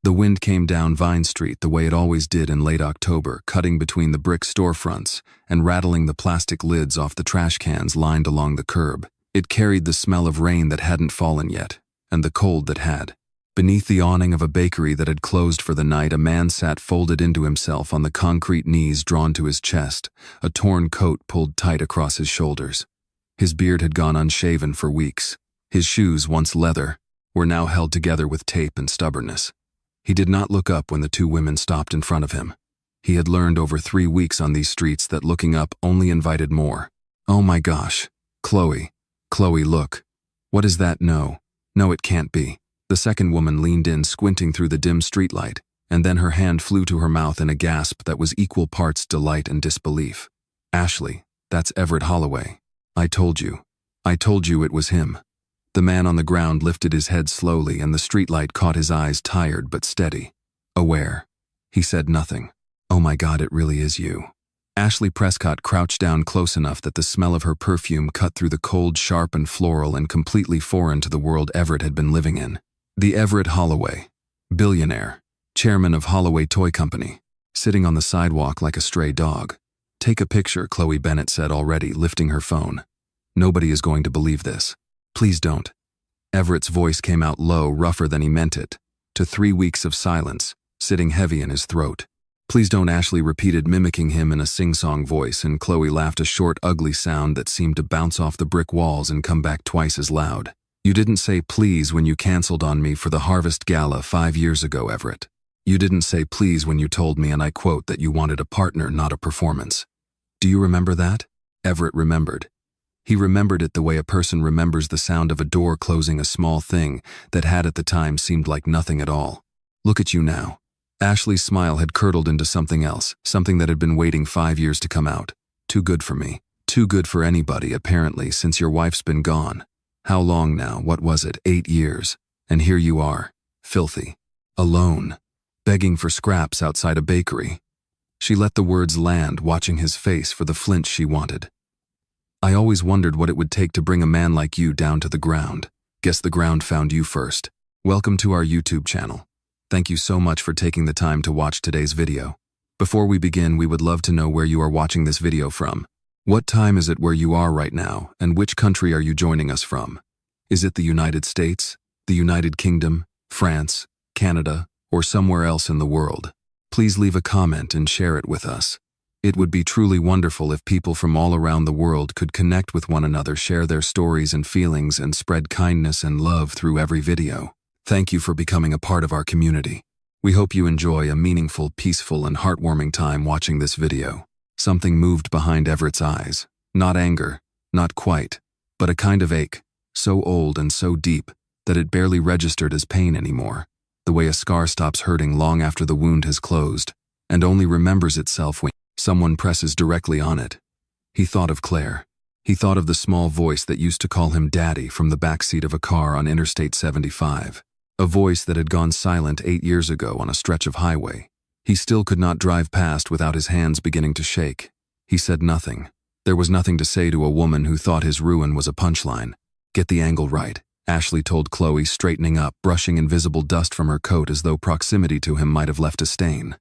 The wind came down Vine Street the way it always did in late October, cutting between the brick storefronts and rattling the plastic lids off the trash cans lined along the curb. It carried the smell of rain that hadn't fallen yet, and the cold that had. Beneath the awning of a bakery that had closed for the night, a man sat folded into himself on the concrete knees drawn to his chest, a torn coat pulled tight across his shoulders. His beard had gone unshaven for weeks. His shoes, once leather, were now held together with tape and stubbornness. He did not look up when the two women stopped in front of him. He had learned over 3 weeks on these streets that looking up only invited more. "Oh my gosh. Chloe. Chloe, look. What is that? No, it can't be." The second woman leaned in, squinting through the dim streetlight, and then her hand flew to her mouth in a gasp that was equal parts delight and disbelief. "Ashley, that's Everett Holloway. I told you it was him." The man on the ground lifted his head slowly, and the streetlight caught his eyes, tired but steady. "Aware." He said nothing. "Oh my God, it really is you." Ashley Prescott crouched down close enough that the smell of her perfume cut through the cold, sharp and floral and completely foreign to the world Everett had been living in. The Everett Holloway, billionaire, chairman of Holloway Toy Company, sitting on the sidewalk like a stray dog. "Take a picture," Chloe Bennett said, already lifting her phone. "Nobody is going to believe this. Please don't." Everett's voice came out low, rougher than he meant it, to 3 weeks of silence, sitting heavy in his throat. "Please don't," Ashley repeated, mimicking him in a sing-song voice, and Chloe laughed, a short, ugly sound that seemed to bounce off the brick walls and come back twice as loud. "You didn't say please when you canceled on me for the Harvest Gala 5 years ago, Everett. You didn't say please when you told me, and I quote, that you wanted a partner, not a performance. Do you remember that?" Everett remembered. He remembered it the way a person remembers the sound of a door closing, a small thing that had at the time seemed like nothing at all. "Look at you now." Ashley's smile had curdled into something else, something that had been waiting 5 years to come out. "Too good for me. Too good for anybody, apparently, since your wife's been gone. How long now? What was it? 8 years. And here you are, filthy, alone, begging for scraps outside a bakery." She let the words land, watching his face for the flinch she wanted. "I always wondered what it would take to bring a man like you down to the ground. Guess the ground found you first. Welcome to our YouTube channel. Thank you so much for taking the time to watch today's video. Before we begin, we would love to know where you are watching this video from. What time is it where you are right now, and which country are you joining us from? Is it the United States, the United Kingdom, France, Canada, or somewhere else in the world? Please leave a comment and share it with us. It would be truly wonderful if people from all around the world could connect with one another, share their stories and feelings, and spread kindness and love through every video. Thank you for becoming a part of our community. We hope you enjoy a meaningful, peaceful, and heartwarming time watching this video. Something moved behind Everett's eyes. Not anger, not quite, but a kind of ache, so old and so deep that it barely registered as pain anymore. The way a scar stops hurting long after the wound has closed, and only remembers itself when someone presses directly on it. He thought of Claire. He thought of the small voice that used to call him Daddy from the backseat of a car on Interstate 75. A voice that had gone silent 8 years ago on a stretch of highway. He still could not drive past without his hands beginning to shake. He said nothing. There was nothing to say to a woman who thought his ruin was a punchline. "Get the angle right," Ashley told Chloe, straightening up, brushing invisible dust from her coat as though proximity to him might have left a stain.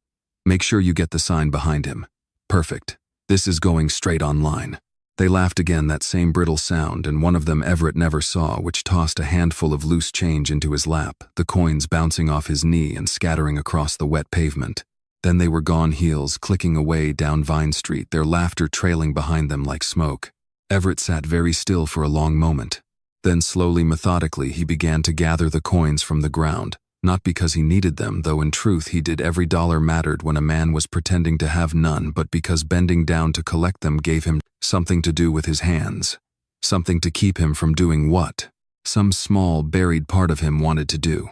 "Make sure you get the sign behind him." "Perfect. This is going straight online." They laughed again, that same brittle sound, and one of them Everett never saw, which tossed a handful of loose change into his lap, the coins bouncing off his knee and scattering across the wet pavement. Then they were gone, heels clicking away down Vine Street, their laughter trailing behind them like smoke. Everett sat very still for a long moment. Then slowly, methodically, he began to gather the coins from the ground, not because he needed them, though in truth he did. Every dollar mattered when a man was pretending to have none, but because bending down to collect them gave him something to do with his hands, something to keep him from doing what some small, buried part of him wanted to do,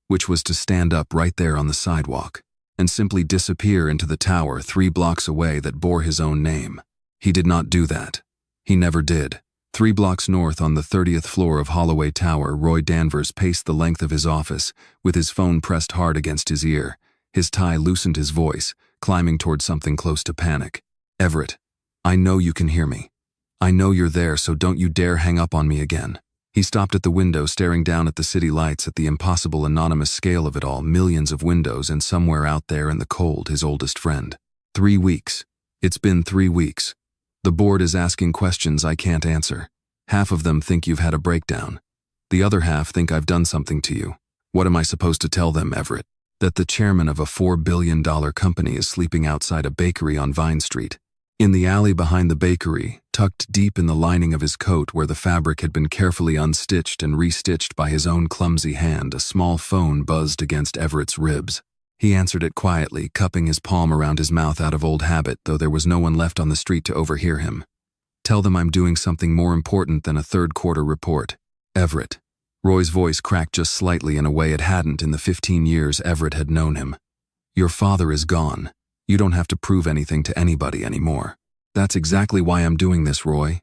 which was to stand up right there on the sidewalk and simply disappear into the tower 3 blocks away that bore his own name. He did not do that. He never did. 3 blocks north on the 30th floor of Holloway Tower, Roy Danvers paced the length of his office, with his phone pressed hard against his ear. His tie loosened his voice, climbing toward something close to panic. "Everett, I know you can hear me. I know you're there, so don't you dare hang up on me again. He stopped at the window, staring down at the city lights, at the impossible anonymous scale of it all, millions of windows, and somewhere out there in the cold, his oldest friend. 3 weeks. It's been 3 weeks. The board is asking questions I can't answer. Half of them think you've had a breakdown. The other half think I've done something to you. What am I supposed to tell them, Everett? That the chairman of a $4 billion company is sleeping outside a bakery on Vine Street. In the alley behind the bakery, tucked deep in the lining of his coat where the fabric had been carefully unstitched and restitched by his own clumsy hand, a small phone buzzed against Everett's ribs. He answered it quietly, cupping his palm around his mouth out of old habit, though there was no one left on the street to overhear him. Tell them I'm doing something more important than a third-quarter report. Everett. Roy's voice cracked just slightly in a way it hadn't in the 15 years Everett had known him. Your father is gone. You don't have to prove anything to anybody anymore. That's exactly why I'm doing this, Roy.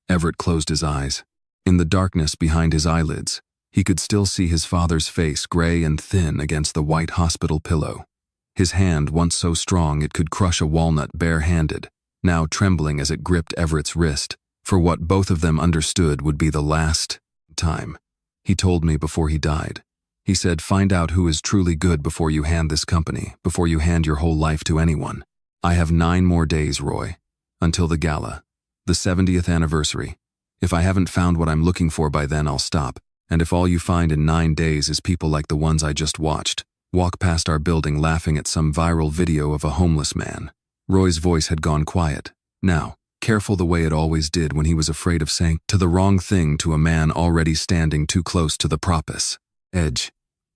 Everett closed his eyes. In the darkness behind his eyelids, he could still see his father's face, gray and thin against the white hospital pillow. His hand, once so strong it could crush a walnut bare-handed, now trembling as it gripped Everett's wrist, for what both of them understood would be the last time. He told me before he died. He said, find out who is truly good before you hand this company, before you hand your whole life to anyone. I have 9 more days, Roy, until the gala, the 70th anniversary. If I haven't found what I'm looking for by then, I'll stop. And if all you find in 9 days is people like the ones I just watched, walk past our building laughing at some viral video of a homeless man. Roy's voice had gone quiet. Now, careful the way it always did when he was afraid of saying to the wrong thing to a man already standing too close to the precipice edge.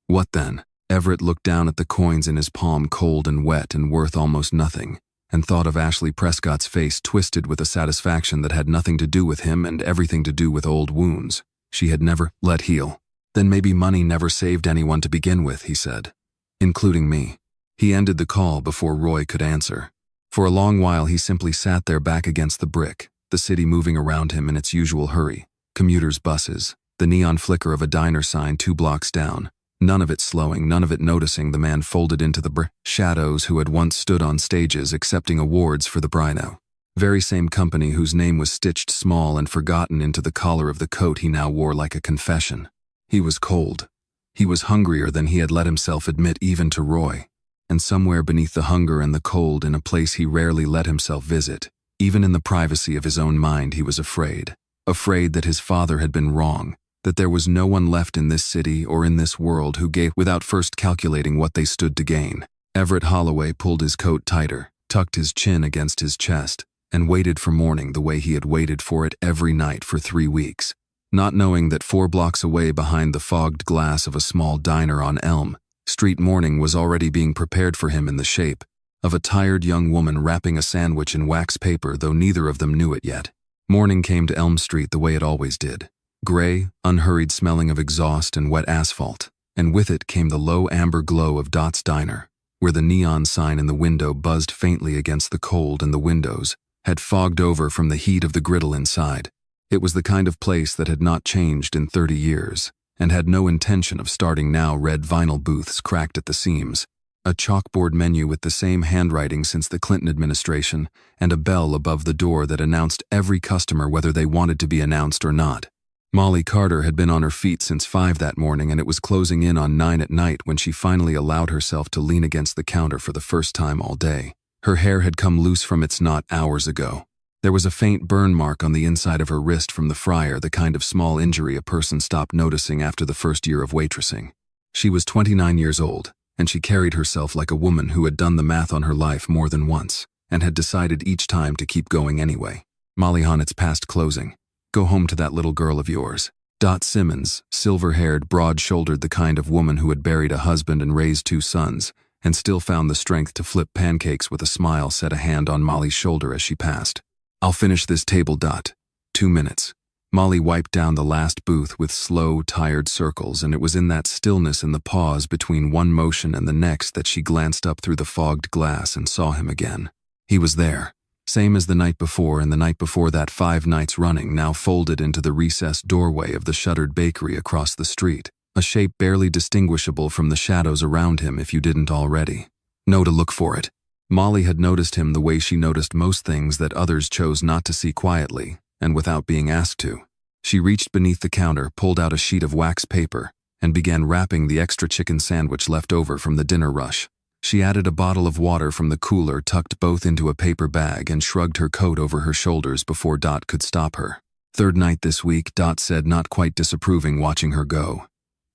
What then? Everett looked down at the coins in his palm, cold and wet and worth almost nothing, and thought of Ashley Prescott's face twisted with a satisfaction that had nothing to do with him and everything to do with old wounds she had never let heal. Then maybe money never saved anyone to begin with, he said. Including me. He ended the call before Roy could answer. For a long while he simply sat there back against the brick, the city moving around him in its usual hurry. Commuters, buses, the neon flicker of a diner sign 2 blocks down. None of it slowing, none of it noticing the man folded into the shadows who had once stood on stages accepting awards for the Brino. Very same company whose name was stitched small and forgotten into the collar of the coat he now wore like a confession. He was cold. He was hungrier than he had let himself admit even to Roy. And somewhere beneath the hunger and the cold, in a place he rarely let himself visit, even in the privacy of his own mind, he was afraid. Afraid that his father had been wrong, that there was no one left in this city or in this world who gave without first calculating what they stood to gain. Everett Holloway pulled his coat tighter, tucked his chin against his chest, and waited for morning the way he had waited for it every night for 3 weeks, not knowing that 4 blocks away behind the fogged glass of a small diner on Elm Street morning was already being prepared for him in the shape of a tired young woman wrapping a sandwich in wax paper, though neither of them knew it yet. Morning came to Elm Street the way it always did. Gray, unhurried smelling of exhaust and wet asphalt, and with it came the low amber glow of Dot's Diner, where the neon sign in the window buzzed faintly against the cold and the windows had fogged over from the heat of the griddle inside. It was the kind of place that had not changed in 30 years, and had no intention of starting now. Red vinyl booths cracked at the seams, a chalkboard menu with the same handwriting since the Clinton administration, and a bell above the door that announced every customer whether they wanted to be announced or not. Molly Carter had been on her feet since 5 that morning, and it was closing in on 9 at night when she finally allowed herself to lean against the counter for the first time all day. Her hair had come loose from its knot hours ago. There was a faint burn mark on the inside of her wrist from the fryer, the kind of small injury a person stopped noticing after the first year of waitressing. She was 29 years old, and she carried herself like a woman who had done the math on her life more than once, and had decided each time to keep going anyway. Molly Hahn, it's past closing. Go home to that little girl of yours. Dot Simmons, silver-haired, broad-shouldered, the kind of woman who had buried a husband and raised 2 sons, and still found the strength to flip pancakes with a smile, set a hand on Molly's shoulder as she passed. I'll finish this table, Dot. 2 minutes. Molly wiped down the last booth with slow, tired circles, and it was in that stillness and the pause between one motion and the next that she glanced up through the fogged glass and saw him again. He was there, same as the night before and the night before that, 5 nights running, now folded into the recessed doorway of the shuttered bakery across the street, a shape barely distinguishable from the shadows around him if you didn't already know to look for it. Molly had noticed him the way she noticed most things that others chose not to see quietly and without being asked to. She reached beneath the counter, pulled out a sheet of wax paper, and began wrapping the extra chicken sandwich left over from the dinner rush. She added a bottle of water from the cooler, tucked both into a paper bag, and shrugged her coat over her shoulders before Dot could stop her. "Third night this week," Dot said, not quite disapproving watching her go.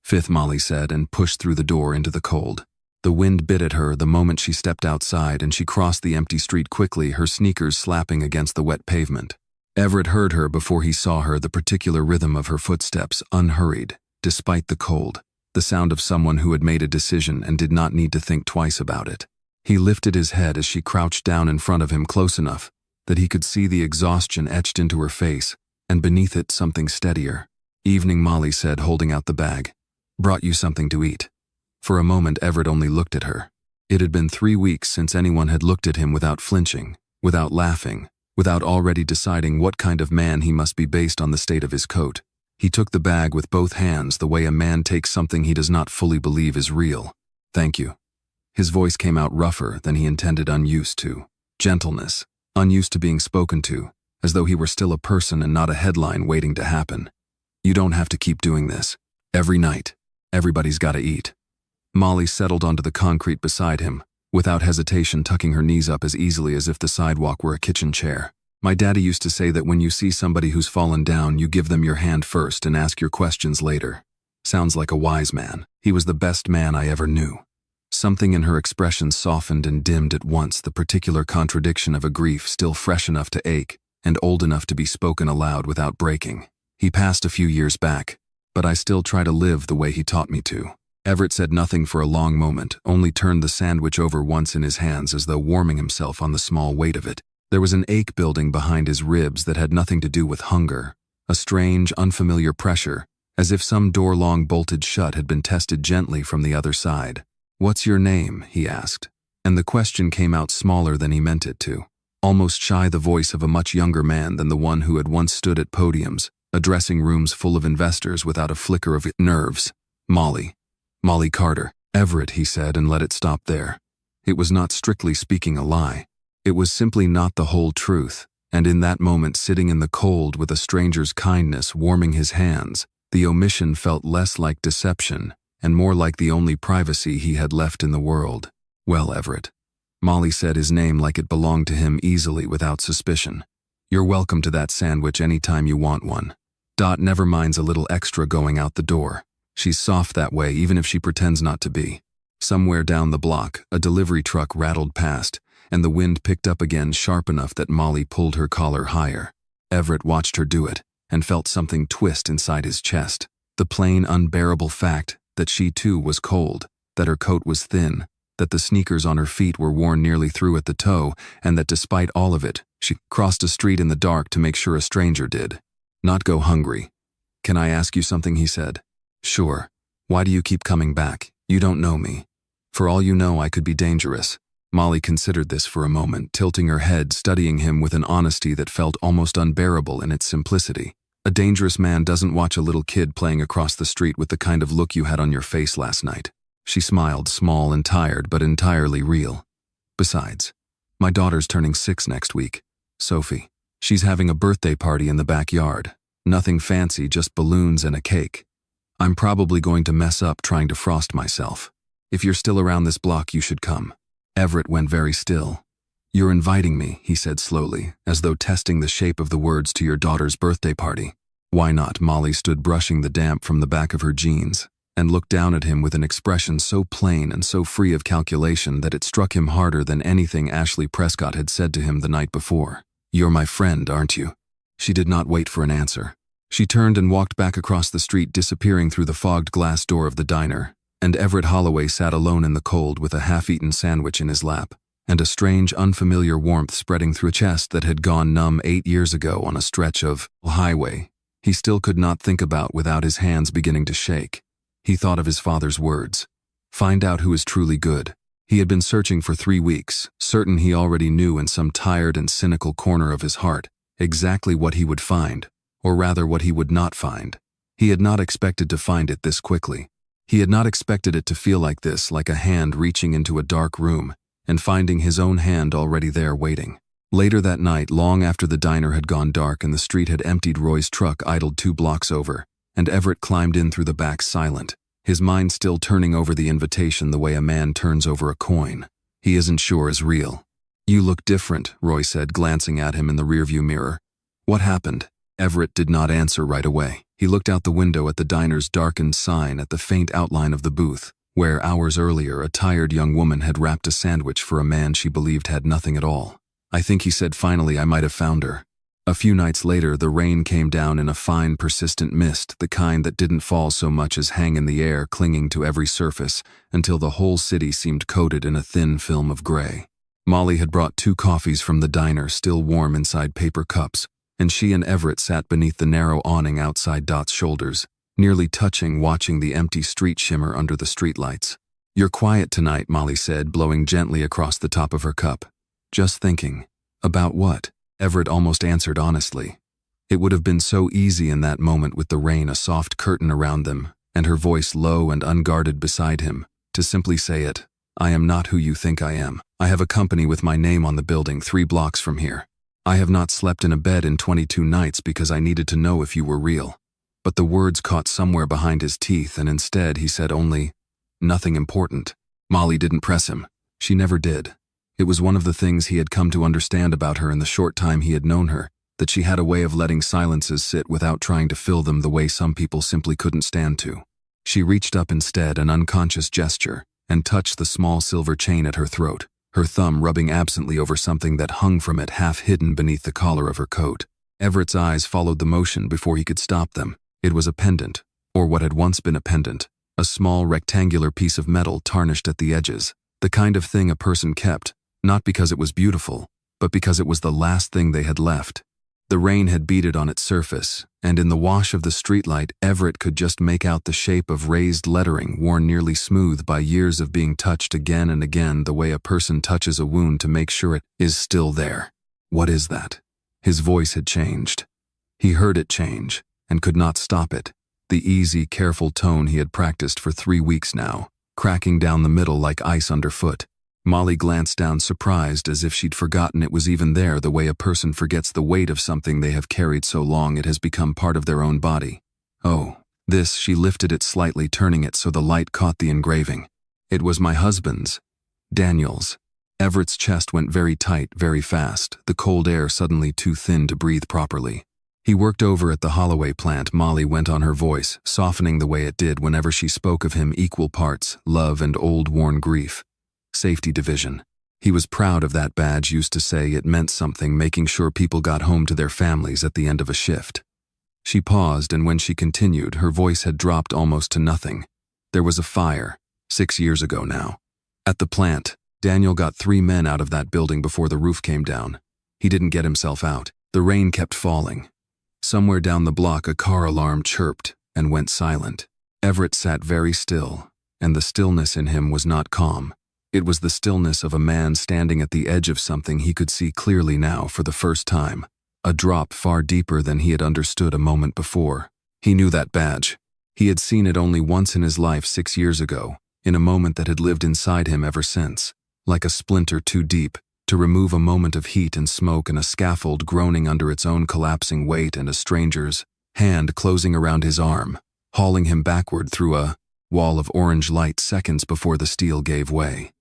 "Fifth," Molly said, and pushed through the door into the cold. The wind bit at her the moment she stepped outside, and she crossed the empty street quickly, her sneakers slapping against the wet pavement. Everett heard her before he saw her, the particular rhythm of her footsteps, unhurried, despite the cold, the sound of someone who had made a decision and did not need to think twice about it. He lifted his head as she crouched down in front of him, close enough that he could see the exhaustion etched into her face, and beneath it something steadier. "Evening," Molly said, holding out the bag. "Brought you something to eat." For a moment Everett only looked at her. It had been 3 weeks since anyone had looked at him without flinching, without laughing, without already deciding what kind of man he must be based on the state of his coat. He took the bag with both hands, the way a man takes something he does not fully believe is real. "Thank you." His voice came out rougher than he intended, unused to gentleness, unused to being spoken to, as though he were still a person and not a headline waiting to happen. "You don't have to keep doing this. Every night. Everybody's gotta eat." Molly settled onto the concrete beside him, without hesitation, tucking her knees up as easily as if the sidewalk were a kitchen chair. "My daddy used to say that when you see somebody who's fallen down, you give them your hand first and ask your questions later. Sounds like a wise man. He was the best man I ever knew." Something in her expression softened and dimmed at once, the particular contradiction of a grief still fresh enough to ache and old enough to be spoken aloud without breaking. "He passed a few years back, but I still try to live the way he taught me to." Everett said nothing for a long moment, only turned the sandwich over once in his hands as though warming himself on the small weight of it. There was an ache building behind his ribs that had nothing to do with hunger, a strange, unfamiliar pressure, as if some door long bolted shut had been tested gently from the other side. "What's your name?" he asked, and the question came out smaller than he meant it to, almost shy, the voice of a much younger man than the one who had once stood at podiums, addressing rooms full of investors without a flicker of nerves. "Molly. Molly Carter." "Everett," he said, and let it stop there. It was not strictly speaking a lie. It was simply not the whole truth, and in that moment, sitting in the cold with a stranger's kindness warming his hands, the omission felt less like deception and more like the only privacy he had left in the world. "Well, Everett." Molly said his name like it belonged to him, easily, without suspicion. "You're welcome to that sandwich anytime you want one. Dot never minds a little extra going out the door. She's soft that way, even if she pretends not to be." Somewhere down the block, a delivery truck rattled past, and the wind picked up again, sharp enough that Molly pulled her collar higher. Everett watched her do it, and felt something twist inside his chest. The plain, unbearable fact that she too was cold, that her coat was thin, that the sneakers on her feet were worn nearly through at the toe, and that despite all of it, she crossed a street in the dark to make sure a stranger did not go hungry. "Can I ask you something?" he said. "Sure. Why do you keep coming back? You don't know me. For all you know, I could be dangerous." Molly considered this for a moment, tilting her head, studying him with an honesty that felt almost unbearable in its simplicity. "A dangerous man doesn't watch a little kid playing across the street with the kind of look you had on your face last night." She smiled, small and tired, but entirely real. "Besides, my daughter's turning 6 next week. Sophie. She's having a birthday party in the backyard. Nothing fancy, just balloons and a cake. I'm probably going to mess up trying to frost myself. If you're still around this block, you should come." Everett went very still. "You're inviting me," he said slowly, as though testing the shape of the words, "to your daughter's birthday party." "Why not?" Molly stood, brushing the damp from the back of her jeans, and looked down at him with an expression so plain and so free of calculation that it struck him harder than anything Ashley Prescott had said to him the night before. "You're my friend, aren't you?" She did not wait for an answer. She turned and walked back across the street, disappearing through the fogged glass door of the diner, and Everett Holloway sat alone in the cold with a half-eaten sandwich in his lap, and a strange, unfamiliar warmth spreading through a chest that had gone numb 8 years ago on a stretch of highway he still could not think about without his hands beginning to shake. He thought of his father's words. Find out who is truly good. He had been searching for 3 weeks, certain he already knew in some tired and cynical corner of his heart exactly what he would find, or rather what he would not find. He had not expected to find it this quickly. He had not expected it to feel like this, like a hand reaching into a dark room and finding his own hand already there waiting. Later that night, long after the diner had gone dark and the street had emptied, Roy's truck idled 2 blocks over, and Everett climbed in through the back silent, his mind still turning over the invitation the way a man turns over a coin he isn't sure is real. "You look different," Roy said, glancing at him in the rearview mirror. "What happened?" Everett did not answer right away. He looked out the window at the diner's darkened sign, at the faint outline of the booth, where hours earlier a tired young woman had wrapped a sandwich for a man she believed had nothing at all. "I think," he said finally, "I might have found her." A few nights later, the rain came down in a fine, persistent mist, the kind that didn't fall so much as hang in the air, clinging to every surface, until the whole city seemed coated in a thin film of gray. Molly had brought 2 coffees from the diner, still warm inside paper cups, and she and Everett sat beneath the narrow awning outside Dot's shoulders, nearly touching, watching the empty street shimmer under the streetlights. "You're quiet tonight," Molly said, blowing gently across the top of her cup. "Just thinking." "About what?" Everett almost answered honestly. It would have been so easy in that moment, with the rain a soft curtain around them, and her voice low and unguarded beside him, to simply say it. "I am not who you think I am. I have a company with my name on the building 3 blocks from here. I have not slept in a bed in 22 nights because I needed to know if you were real." But the words caught somewhere behind his teeth, and instead he said only, "Nothing important." Molly didn't press him. She never did. It was one of the things he had come to understand about her in the short time he had known her, that she had a way of letting silences sit without trying to fill them the way some people simply couldn't stand to. She reached up instead, an unconscious gesture, and touched the small silver chain at her throat, her thumb rubbing absently over something that hung from it, half hidden beneath the collar of her coat. Everett's eyes followed the motion before he could stop them. It was a pendant, or what had once been a pendant, a small rectangular piece of metal tarnished at the edges, the kind of thing a person kept, not because it was beautiful, but because it was the last thing they had left. The rain had beaded on its surface, and in the wash of the streetlight, Everett could just make out the shape of raised lettering worn nearly smooth by years of being touched again and again, the way a person touches a wound to make sure it is still there. "What is that?" His voice had changed. He heard it change, and could not stop it, the easy, careful tone he had practiced for 3 weeks now, cracking down the middle like ice underfoot. Molly glanced down, surprised, as if she'd forgotten it was even there, the way a person forgets the weight of something they have carried so long it has become part of their own body. "Oh, this," she lifted it slightly, turning it so the light caught the engraving. "It was my husband's. Daniel's." Everett's chest went very tight, very fast, the cold air suddenly too thin to breathe properly. "He worked over at the Holloway plant," Molly went on, her voice softening the way it did whenever she spoke of him, equal parts love and old worn grief. "Safety division. He was proud of that badge, used to say it meant something, making sure people got home to their families at the end of a shift." She paused, and when she continued, her voice had dropped almost to nothing. "There was a fire, 6 years ago now. At the plant, Daniel got 3 men out of that building before the roof came down. He didn't get himself out. The rain kept falling. Somewhere down the block, a car alarm chirped and went silent." Everett sat very still, and the stillness in him was not calm. It was the stillness of a man standing at the edge of something he could see clearly now for the first time, a drop far deeper than he had understood a moment before. He knew that badge. He had seen it only once in his life 6 years ago, in a moment that had lived inside him ever since, like a splinter too deep to remove, a moment of heat and smoke, and a scaffold groaning under its own collapsing weight, and a stranger's hand closing around his arm, hauling him backward through a wall of orange light seconds before the steel gave way.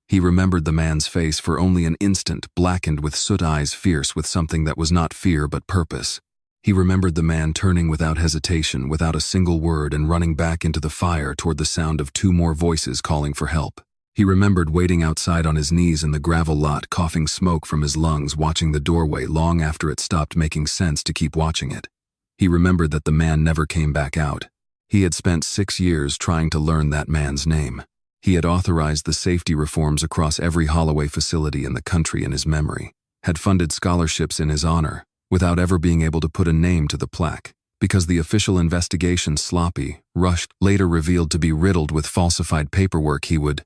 He remembered the man's face for only an instant, blackened with soot, eyes fierce with something that was not fear but purpose. He remembered the man turning without hesitation, without a single word, and running back into the fire toward the sound of 2 more voices calling for help. He remembered waiting outside on his knees in the gravel lot, coughing smoke from his lungs, watching the doorway long after it stopped making sense to keep watching it. He remembered that the man never came back out. He had spent 6 years trying to learn that man's name. He had authorized the safety reforms across every Holloway facility in the country in his memory, had funded scholarships in his honor, without ever being able to put a name to the plaque, because the official investigation, sloppy, rushed, later revealed to be riddled with falsified paperwork he would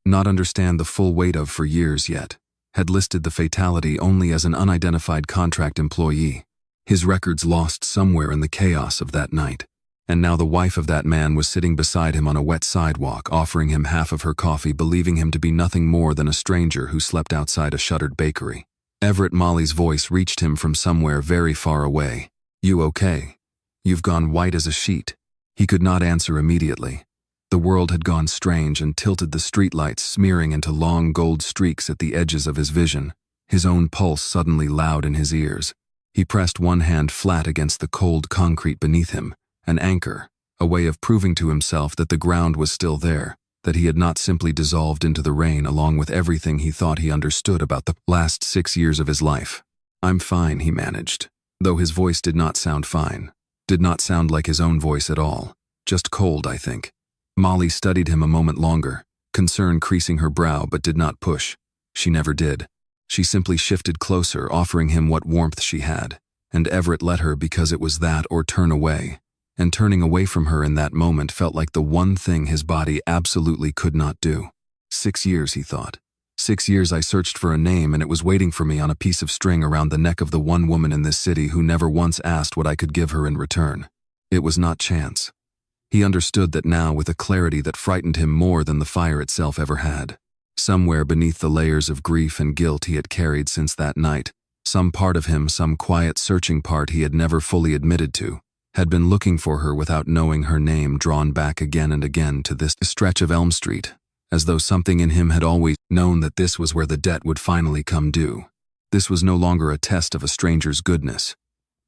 not understand the full weight of for years yet, had listed the fatality only as an unidentified contract employee, his records lost somewhere in the chaos of that night. And now the wife of that man was sitting beside him on a wet sidewalk, offering him half of her coffee, believing him to be nothing more than a stranger who slept outside a shuttered bakery. Everett Molly's voice reached him from somewhere very far away. "You okay? You've gone white as a sheet." He could not answer immediately. The world had gone strange and tilted the streetlights, smearing into long gold streaks at the edges of his vision, his own pulse suddenly loud in his ears. He pressed one hand flat against the cold concrete beneath him, an anchor, a way of proving to himself that the ground was still there, that he had not simply dissolved into the rain along with everything he thought he understood about the last 6 years of his life. "I'm fine," he managed, though his voice did not sound fine, did not sound like his own voice at all. "Just cold, I think." Molly studied him a moment longer, concern creasing her brow but did not push. She never did. She simply shifted closer, offering him what warmth she had, and Everett let her because it was that or turn away. And turning away from her in that moment felt like the one thing his body absolutely could not do. 6 years, he thought. 6 years I searched for a name and it was waiting for me on a piece of string around the neck of the one woman in this city who never once asked what I could give her in return. It was not chance. He understood that now with a clarity that frightened him more than the fire itself ever had. Somewhere beneath the layers of grief and guilt he had carried since that night, some part of him, some quiet searching part he had never fully admitted to, had been looking for her without knowing her name, drawn back again and again to this stretch of Elm Street, as though something in him had always known that this was where the debt would finally come due. This was no longer a test of a stranger's goodness.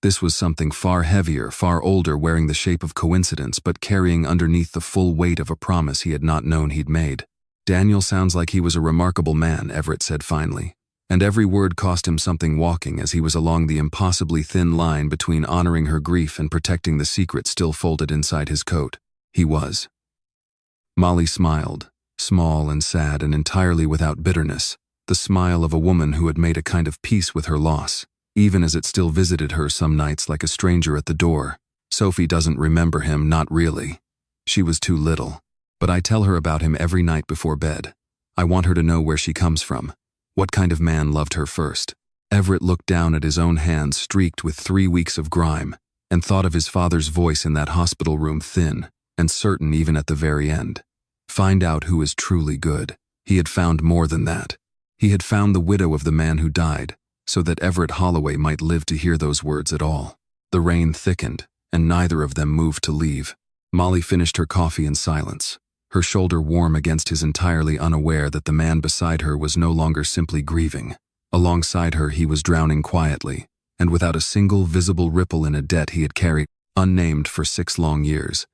This was something far heavier, far older, wearing the shape of coincidence but carrying underneath the full weight of a promise he had not known he'd made. "Daniel sounds like he was a remarkable man," Everett said finally, and every word cost him something walking as he was along the impossibly thin line between honoring her grief and protecting the secret still folded inside his coat. He was. Molly smiled, small and sad and entirely without bitterness, the smile of a woman who had made a kind of peace with her loss, even as it still visited her some nights like a stranger at the door. "Sophie doesn't remember him, not really. She was too little. But I tell her about him every night before bed. I want her to know where she comes from. What kind of man loved her first?" Everett looked down at his own hands streaked with 3 weeks of grime, and thought of his father's voice in that hospital room, thin and certain even at the very end. Find out who is truly good. He had found more than that. He had found the widow of the man who died, so that Everett Holloway might live to hear those words at all. The rain thickened, and neither of them moved to leave. Molly finished her coffee in silence, her shoulder warm against his, entirely unaware that the man beside her was no longer simply grieving. Alongside her he was drowning quietly, and without a single visible ripple in a debt he had carried, unnamed, for 6 long years,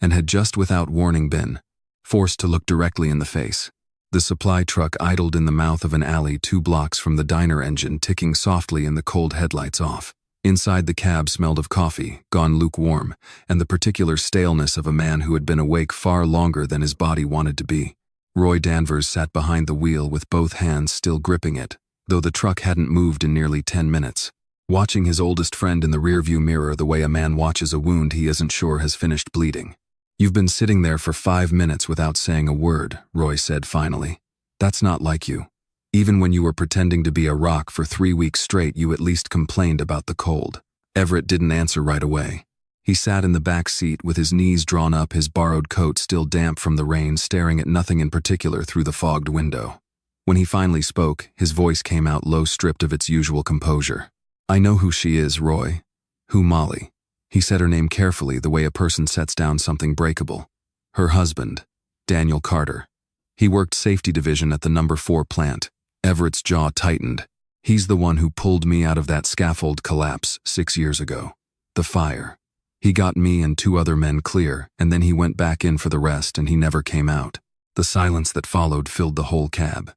and had just without warning been forced to look directly in the face. The supply truck idled in the mouth of an alley 2 blocks from the diner, engine ticking softly and the cold headlights off. Inside, the cab smelled of coffee, gone lukewarm, and the particular staleness of a man who had been awake far longer than his body wanted to be. Roy Danvers sat behind the wheel with both hands still gripping it, though the truck hadn't moved in nearly 10 minutes, watching his oldest friend in the rearview mirror the way a man watches a wound he isn't sure has finished bleeding. "You've been sitting there for 5 minutes without saying a word," Roy said finally. "That's not like you. Even when you were pretending to be a rock for 3 weeks straight, you at least complained about the cold." Everett didn't answer right away. He sat in the back seat with his knees drawn up, his borrowed coat still damp from the rain, staring at nothing in particular through the fogged window. When he finally spoke, his voice came out low, stripped of its usual composure. "I know who she is, Roy." "Who, Molly?" He said her name carefully, the way a person sets down something breakable. "Her husband, Daniel Carter. He worked safety division at the number 4 plant." Everett's jaw tightened. "He's the one who pulled me out of that scaffold collapse 6 years ago. The fire. He got me and 2 other men clear, and then he went back in for the rest, and he never came out." The silence that followed filled the whole cab.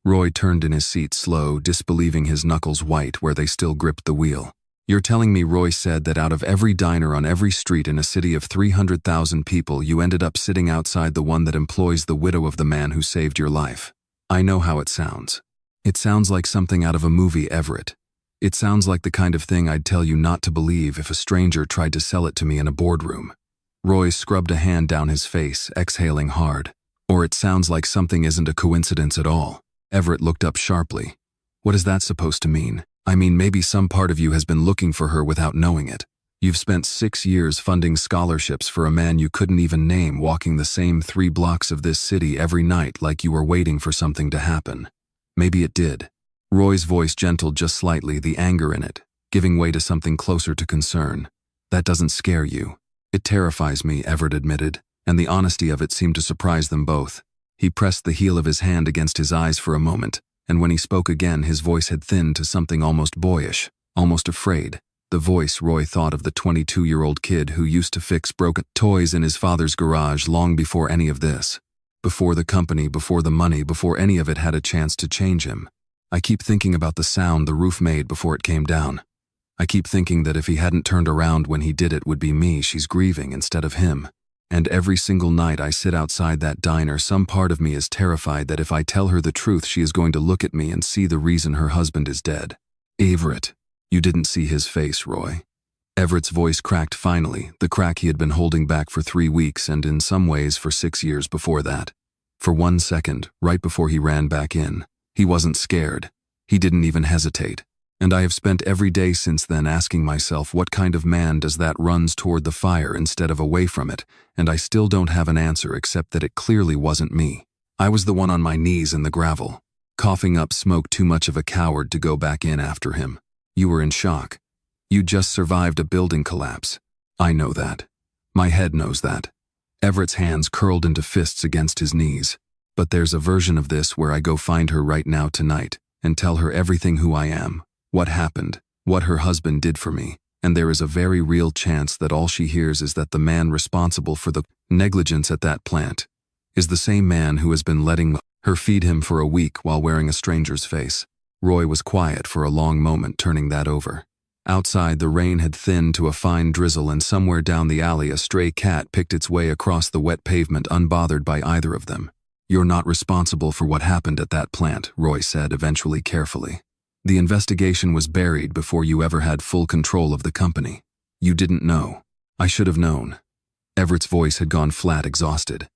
Roy turned in his seat, slow, disbelieving, his knuckles white where they still gripped the wheel. "You're telling me," Roy said, "that out of every diner on every street in a city of 300,000 people, you ended up sitting outside the one that employs the widow of the man who saved your life? I know how it sounds. It sounds like something out of a movie, Everett. It sounds like the kind of thing I'd tell you not to believe if a stranger tried to sell it to me in a boardroom." Roy scrubbed a hand down his face, exhaling hard. "Or it sounds like something isn't a coincidence at all." Everett looked up sharply. "What is that supposed to mean?" "I mean, maybe some part of you has been looking for her without knowing it. You've spent 6 years funding scholarships for a man you couldn't even name, walking the same 3 blocks of this city every night like you were waiting for something to happen. Maybe it did. Roy's voice gentled just slightly, the anger in it, giving way to something closer to concern. That doesn't scare you. It terrifies me, Everett admitted, and the honesty of it seemed to surprise them both. He pressed the heel of his hand against his eyes for a moment, and when he spoke again, his voice had thinned to something almost boyish, almost afraid. The voice Roy thought of the 22-year-old kid who used to fix broken toys in his father's garage long before any of this. Before the company, before the money, before any of it had a chance to change him. I keep thinking about the sound the roof made before it came down. I keep thinking that if he hadn't turned around when he did it would be me she's grieving instead of him. And every single night I sit outside that diner, some part of me is terrified that if I tell her the truth she is going to look at me and see the reason her husband is dead. Everett, you didn't see his face, Roy. Everett's voice cracked finally, the crack he had been holding back for 3 weeks and in some ways for 6 years before that. For 1 second, right before he ran back in, he wasn't scared. He didn't even hesitate. And I have spent every day since then asking myself what kind of man does that runs toward the fire instead of away from it, and I still don't have an answer except that it clearly wasn't me. I was the one on my knees in the gravel, coughing up smoke, too much of a coward to go back in after him. You were in shock. You just survived a building collapse. I know that. My head knows that. Everett's hands curled into fists against his knees. But there's a version of this where I go find her right now tonight and tell her everything, who I am, what happened, what her husband did for me, and there is a very real chance that all she hears is that the man responsible for the negligence at that plant is the same man who has been letting her feed him for a week while wearing a stranger's face. Roy was quiet for a long moment, turning that over. Outside, the rain had thinned to a fine drizzle, and somewhere down the alley a stray cat picked its way across the wet pavement, unbothered by either of them. You're not responsible for what happened at that plant, Roy said, eventually carefully. The investigation was buried before you ever had full control of the company. You didn't know. I should have known. Everett's voice had gone flat, exhausted.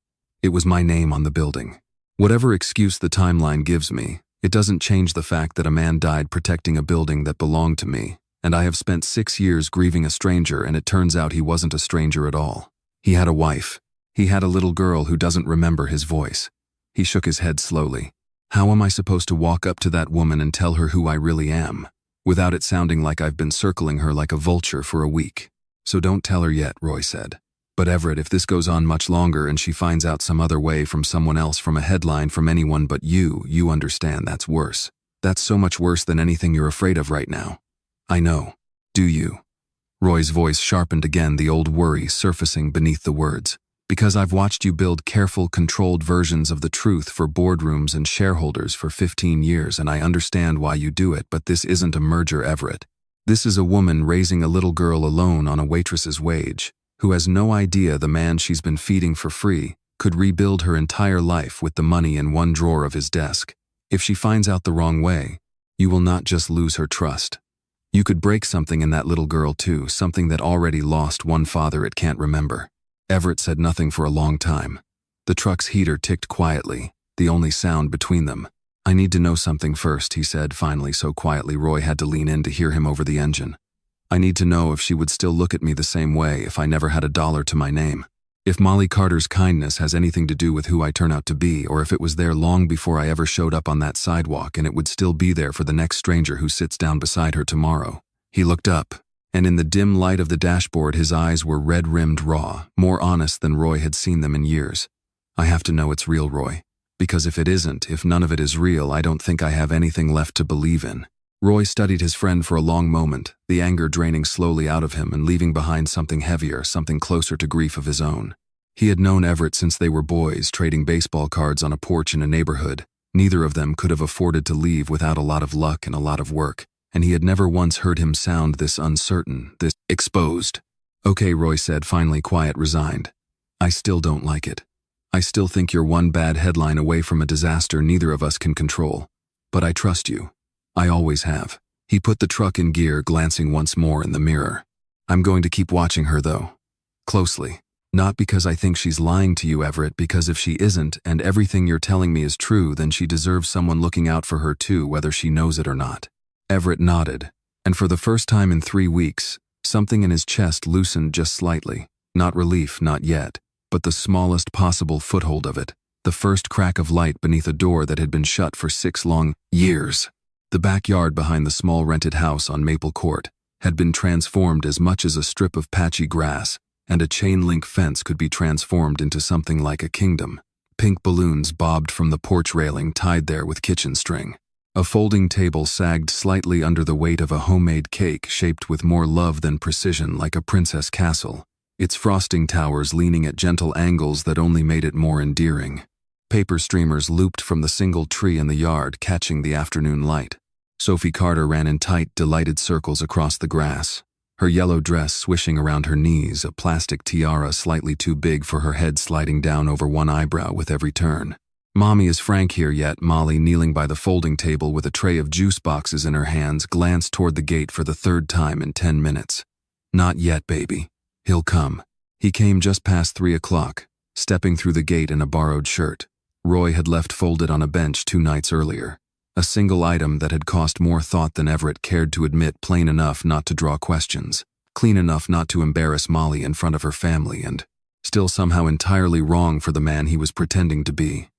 It was my name on the building. Whatever excuse the timeline gives me, it doesn't change the fact that a man died protecting a building that belonged to me, and I have spent 6 years grieving a stranger, and it turns out he wasn't a stranger at all. He had a wife. He had a little girl who doesn't remember his voice. He shook his head slowly. How am I supposed to walk up to that woman and tell her who I really am, without it sounding like I've been circling her like a vulture for a week? So don't tell her yet, Roy said. But Everett, if this goes on much longer and she finds out some other way from someone else, from a headline, from anyone but you understand that's worse. That's so much worse than anything you're afraid of right now. I know. Do you? Roy's voice sharpened again, the old worry surfacing beneath the words. Because I've watched you build careful, controlled versions of the truth for boardrooms and shareholders for 15 years, and I understand why you do it, but this isn't a merger, Everett. This is a woman raising a little girl alone on a waitress's wage, who has no idea the man she's been feeding for free could rebuild her entire life with the money in one drawer of his desk. If she finds out the wrong way, you will not just lose her trust. You could break something in that little girl too, something that already lost one father it can't remember. Everett said nothing for a long time. The truck's heater ticked quietly, the only sound between them. I need to know something first, he said finally, so quietly Roy had to lean in to hear him over the engine. I need to know if she would still look at me the same way if I never had a dollar to my name. If Molly Carter's kindness has anything to do with who I turn out to be, or if it was there long before I ever showed up on that sidewalk and it would still be there for the next stranger who sits down beside her tomorrow. He looked up, and in the dim light of the dashboard his eyes were red-rimmed, raw, more honest than Roy had seen them in years. I have to know it's real, Roy. Because if it isn't, if none of it is real, I don't think I have anything left to believe in. Roy studied his friend for a long moment, the anger draining slowly out of him and leaving behind something heavier, something closer to grief of his own. He had known Everett since they were boys, trading baseball cards on a porch in a neighborhood. Neither of them could have afforded to leave without a lot of luck and a lot of work, and he had never once heard him sound this uncertain, this exposed. Okay, Roy said, finally quiet, resigned. I still don't like it. I still think you're one bad headline away from a disaster neither of us can control. But I trust you. I always have. He put the truck in gear, glancing once more in the mirror. I'm going to keep watching her, though. Closely. Not because I think she's lying to you, Everett, because if she isn't and everything you're telling me is true, then she deserves someone looking out for her too, whether she knows it or not. Everett nodded, and for the first time in 3 weeks, something in his chest loosened just slightly. Not relief, not yet, but the smallest possible foothold of it, the first crack of light beneath a door that had been shut for 6 long years. The backyard behind the small rented house on Maple Court had been transformed as much as a strip of patchy grass, and a chain-link fence could be transformed into something like a kingdom. Pink balloons bobbed from the porch railing tied there with kitchen string. A folding table sagged slightly under the weight of a homemade cake shaped with more love than precision, like a princess castle, its frosting towers leaning at gentle angles that only made it more endearing. Paper streamers looped from the single tree in the yard, catching the afternoon light. Sophie Carter ran in tight, delighted circles across the grass, her yellow dress swishing around her knees, a plastic tiara slightly too big for her head sliding down over one eyebrow with every turn. "Mommy, is Frank here yet?" Molly, kneeling by the folding table with a tray of juice boxes in her hands, glanced toward the gate for the third time in 10 minutes. "Not yet, baby. He'll come." He came just past 3 o'clock, stepping through the gate in a borrowed shirt Roy had left folded on a bench 2 nights earlier. A single item that had cost more thought than Everett cared to admit, plain enough not to draw questions, clean enough not to embarrass Molly in front of her family, and still somehow entirely wrong for the man he was pretending to be.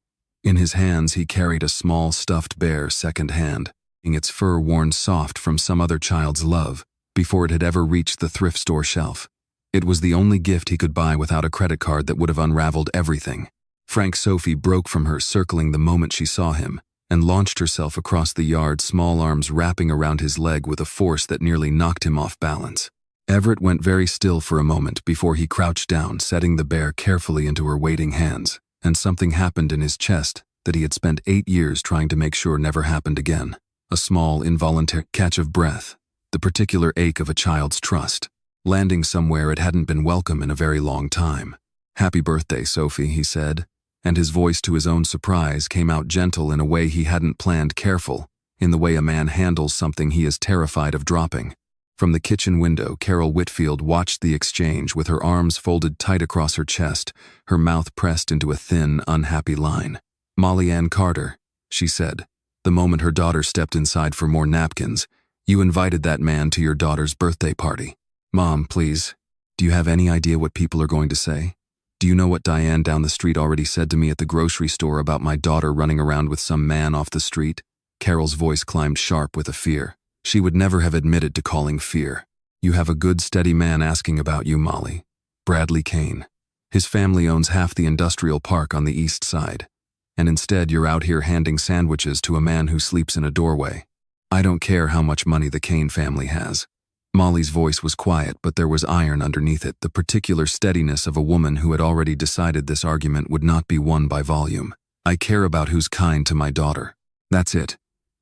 In his hands he carried a small stuffed bear second-hand, its fur worn soft from some other child's love, before it had ever reached the thrift store shelf. It was the only gift he could buy without a credit card that would have unraveled everything. Frank. Sophie broke from her, circling the moment she saw him, and launched herself across the yard, small arms wrapping around his leg with a force that nearly knocked him off balance. Everett went very still for a moment before he crouched down, setting the bear carefully into her waiting hands, and something happened in his chest that he had spent 8 years trying to make sure never happened again. A small, involuntary catch of breath, the particular ache of a child's trust, landing somewhere it hadn't been welcome in a very long time. "Happy birthday, Sophie," he said, and his voice, to his own surprise, came out gentle in a way he hadn't planned, careful, in the way a man handles something he is terrified of dropping. From the kitchen window, Carol Whitfield watched the exchange with her arms folded tight across her chest, her mouth pressed into a thin, unhappy line. "Molly Ann Carter," she said, the moment her daughter stepped inside for more napkins, "you invited that man to your daughter's birthday party." "Mom, please, do you have any idea what people are going to say? Do you know what Diane down the street already said to me at the grocery store about my daughter running around with some man off the street?" Carol's voice climbed sharp with a fear she would never have admitted to calling fear. "You have a good, steady man asking about you, Molly. Bradley Kane. His family owns half the industrial park on the east side. And instead you're out here handing sandwiches to a man who sleeps in a doorway. I don't care how much money the Kane family has." Molly's voice was quiet, but there was iron underneath it, the particular steadiness of a woman who had already decided this argument would not be won by volume. "I care about who's kind to my daughter. That's it.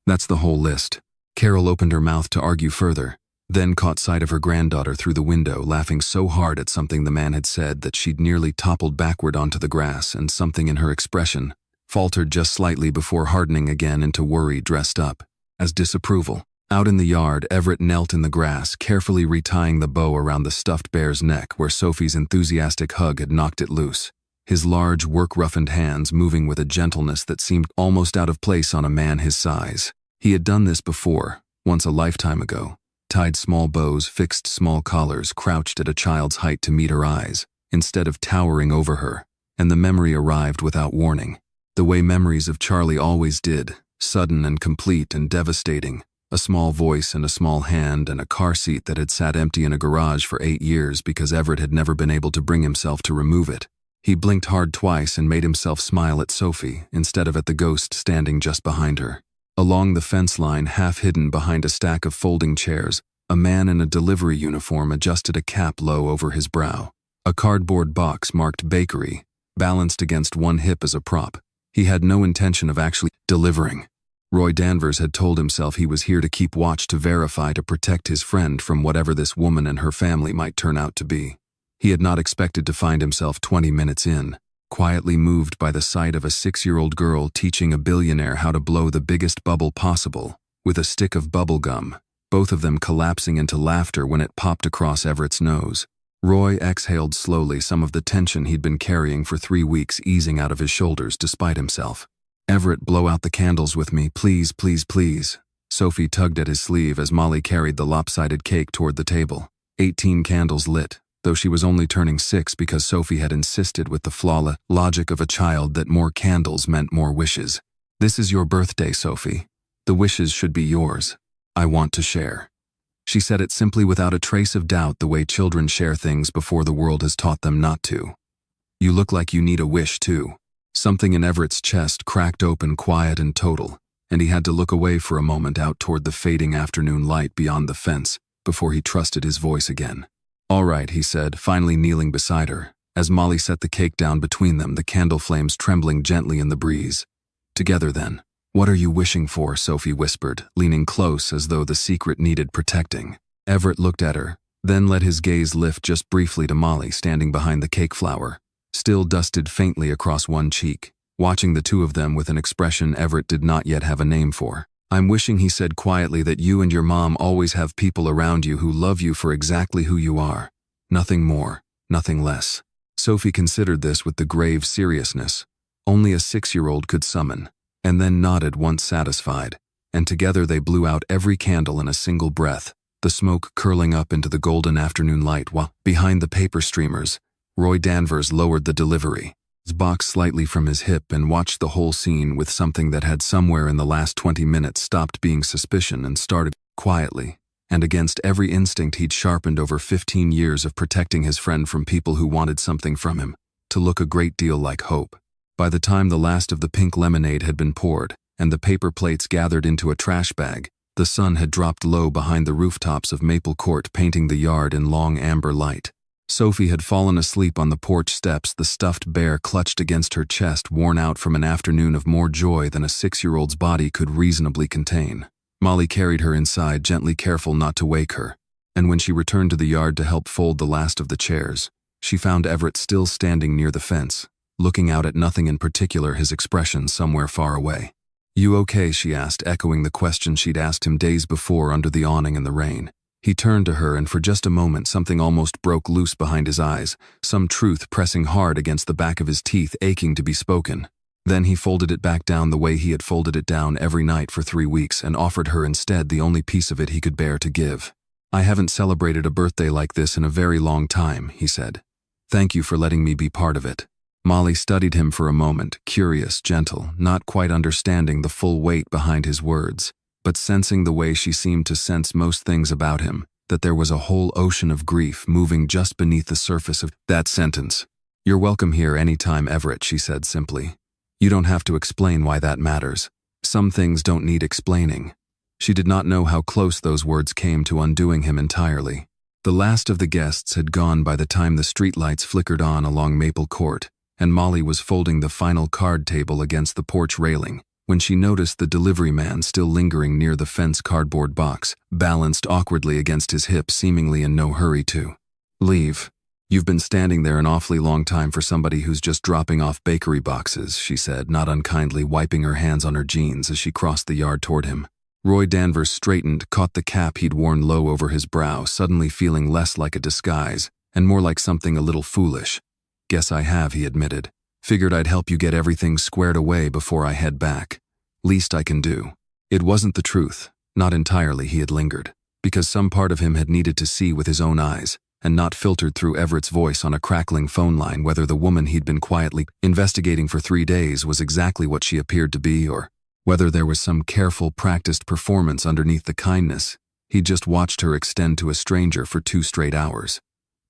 That's the whole list." Carol opened her mouth to argue further, then caught sight of her granddaughter through the window, laughing so hard at something the man had said that she'd nearly toppled backward onto the grass, and something in her expression faltered just slightly before hardening again into worry dressed up as disapproval. Out in the yard, Everett knelt in the grass, carefully retying the bow around the stuffed bear's neck where Sophie's enthusiastic hug had knocked it loose, his large, work-roughened hands moving with a gentleness that seemed almost out of place on a man his size. He had done this before, once a lifetime ago, tied small bows, fixed small collars, crouched at a child's height to meet her eyes, instead of towering over her, and the memory arrived without warning. The way memories of Charlie always did, sudden and complete and devastating. A small voice and a small hand and a car seat that had sat empty in a garage for 8 years because Everett had never been able to bring himself to remove it. He blinked hard twice and made himself smile at Sophie instead of at the ghost standing just behind her. Along the fence line, half hidden behind a stack of folding chairs, a man in a delivery uniform adjusted a cap low over his brow. A cardboard box marked bakery, balanced against one hip as a prop. He had no intention of actually delivering. Roy Danvers had told himself he was here to keep watch, to verify, to protect his friend from whatever this woman and her family might turn out to be. He had not expected to find himself 20 minutes in, quietly moved by the sight of a 6-year-old girl teaching a billionaire how to blow the biggest bubble possible with a stick of bubble gum, both of them collapsing into laughter when it popped across Everett's nose. Roy exhaled slowly, some of the tension he'd been carrying for 3 weeks easing out of his shoulders despite himself. "Everett, blow out the candles with me, please, please, please." Sophie tugged at his sleeve as Molly carried the lopsided cake toward the table. 18 candles lit, though she was only turning 6 because Sophie had insisted with the flawless logic of a child that more candles meant more wishes. "This is your birthday, Sophie. The wishes should be yours. I want to share." She said it simply without a trace of doubt, the way children share things before the world has taught them not to. "You look like you need a wish too." Something in Everett's chest cracked open, quiet and total, and he had to look away for a moment out toward the fading afternoon light beyond the fence before he trusted his voice again. "All right," he said, finally kneeling beside her, as Molly set the cake down between them, the candle flames trembling gently in the breeze. "Together then. What are you wishing for?" Sophie whispered, leaning close as though the secret needed protecting. Everett looked at her, then let his gaze lift just briefly to Molly standing behind the cake flower, still dusted faintly across one cheek, watching the two of them with an expression Everett did not yet have a name for. "I'm wishing," he said quietly, "that you and your mom always have people around you who love you for exactly who you are. Nothing more, nothing less." Sophie considered this with the grave seriousness only a 6-year-old could summon, and then nodded once satisfied, and together they blew out every candle in a single breath, the smoke curling up into the golden afternoon light while, behind the paper streamers, Roy Danvers lowered the delivery box slightly from his hip and watched the whole scene with something that had somewhere in the last 20 minutes stopped being suspicion and started quietly, and against every instinct he'd sharpened over 15 years of protecting his friend from people who wanted something from him, to look a great deal like hope. By the time the last of the pink lemonade had been poured and the paper plates gathered into a trash bag, the sun had dropped low behind the rooftops of Maple Court, painting the yard in long amber light. Sophie had fallen asleep on the porch steps, the stuffed bear clutched against her chest, worn out from an afternoon of more joy than a 6-year-old's body could reasonably contain. Molly carried her inside, gently careful not to wake her, and when she returned to the yard to help fold the last of the chairs, she found Everett still standing near the fence, looking out at nothing in particular, his expression somewhere far away. "You okay?" she asked, echoing the question she'd asked him days before under the awning in the rain. He turned to her, and for just a moment something almost broke loose behind his eyes, some truth pressing hard against the back of his teeth, aching to be spoken. Then he folded it back down the way he had folded it down every night for 3 weeks and offered her instead the only piece of it he could bear to give. "I haven't celebrated a birthday like this in a very long time," he said. "Thank you for letting me be part of it." Molly studied him for a moment, curious, gentle, not quite understanding the full weight behind his words, but sensing the way she seemed to sense most things about him, that there was a whole ocean of grief moving just beneath the surface of that sentence. "You're welcome here anytime, Everett," she said simply. "You don't have to explain why that matters. Some things don't need explaining." She did not know how close those words came to undoing him entirely. The last of the guests had gone by the time the streetlights flickered on along Maple Court, and Molly was folding the final card table against the porch railing when she noticed the delivery man still lingering near the fence cardboard box, balanced awkwardly against his hip, seemingly in no hurry to leave. "You've been standing there an awfully long time for somebody who's just dropping off bakery boxes," she said, not unkindly, wiping her hands on her jeans as she crossed the yard toward him. Roy Danvers straightened, caught the cap he'd worn low over his brow, suddenly feeling less like a disguise and more like something a little foolish. "Guess I have," he admitted. "Figured I'd help you get everything squared away before I head back. Least I can do." It wasn't the truth. Not entirely, he had lingered, because some part of him had needed to see with his own eyes, and not filtered through Everett's voice on a crackling phone line, whether the woman he'd been quietly investigating for 3 days was exactly what she appeared to be, or whether there was some careful, practiced performance underneath the kindness he'd just watched her extend to a stranger for 2 straight hours.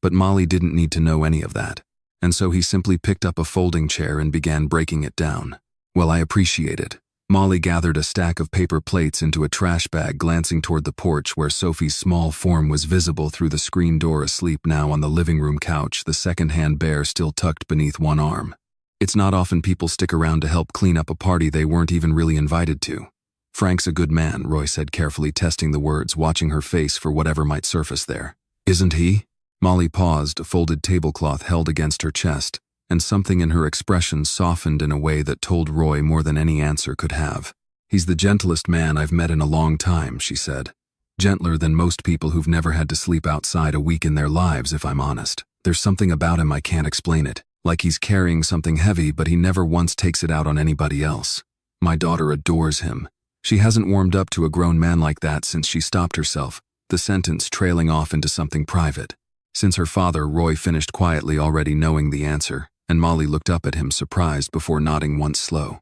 But Molly didn't need to know any of that, and so he simply picked up a folding chair and began breaking it down. "Well, I appreciate it." Molly gathered a stack of paper plates into a trash bag, glancing toward the porch where Sophie's small form was visible through the screen door, asleep now on the living room couch, the second-hand bear still tucked beneath one arm. "It's not often people stick around to help clean up a party they weren't even really invited to." "Frank's a good man," Roy said, carefully testing the words, watching her face for whatever might surface there. "Isn't he?" Molly paused, a folded tablecloth held against her chest, and something in her expression softened in a way that told Roy more than any answer could have. "He's the gentlest man I've met in a long time," she said. "Gentler than most people who've never had to sleep outside a week in their lives, if I'm honest. There's something about him I can't explain it, like he's carrying something heavy, but he never once takes it out on anybody else. My daughter adores him. She hasn't warmed up to a grown man like that since she stopped herself," the sentence trailing off into something private. "Since her father," Roy finished quietly, already knowing the answer, and Molly looked up at him, surprised, before nodding once slow.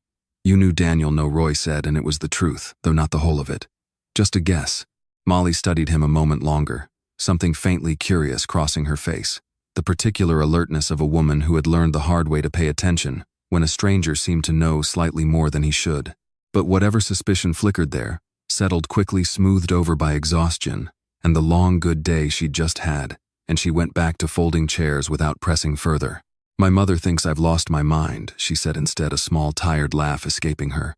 You knew Daniel, no, Roy said, and it was the truth, though not the whole of it. Just a guess. Molly studied him a moment longer, something faintly curious crossing her face. The particular alertness of a woman who had learned the hard way to pay attention when a stranger seemed to know slightly more than he should. But whatever suspicion flickered there, settled quickly, smoothed over by exhaustion and the long good day she'd just had, and she went back to folding chairs without pressing further. My mother thinks I've lost my mind, she said instead, a small tired laugh escaping her.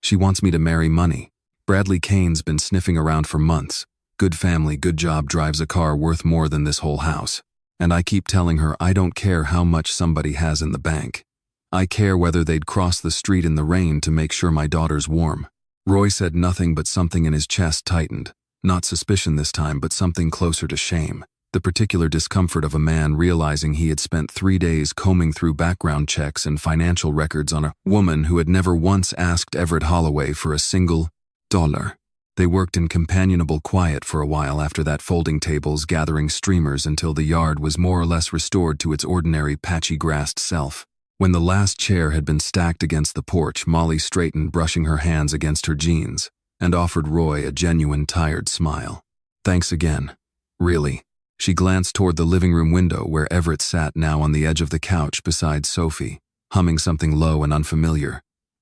She wants me to marry money. Bradley Kane's been sniffing around for months. Good family, good job, drives a car worth more than this whole house. And I keep telling her I don't care how much somebody has in the bank. I care whether they'd cross the street in the rain to make sure my daughter's warm. Roy said nothing, but something in his chest tightened. Not suspicion this time, but something closer to shame. The particular discomfort of a man realizing he had spent 3 days combing through background checks and financial records on a woman who had never once asked Everett Holloway for a single dollar. They worked in companionable quiet for a while after that, folding tables, gathering streamers until the yard was more or less restored to its ordinary patchy-grassed self. When the last chair had been stacked against the porch, Molly straightened, brushing her hands against her jeans, and offered Roy a genuine tired smile. Thanks again. Really. She glanced toward the living room window where Everett sat now on the edge of the couch beside Sophie, humming something low and unfamiliar.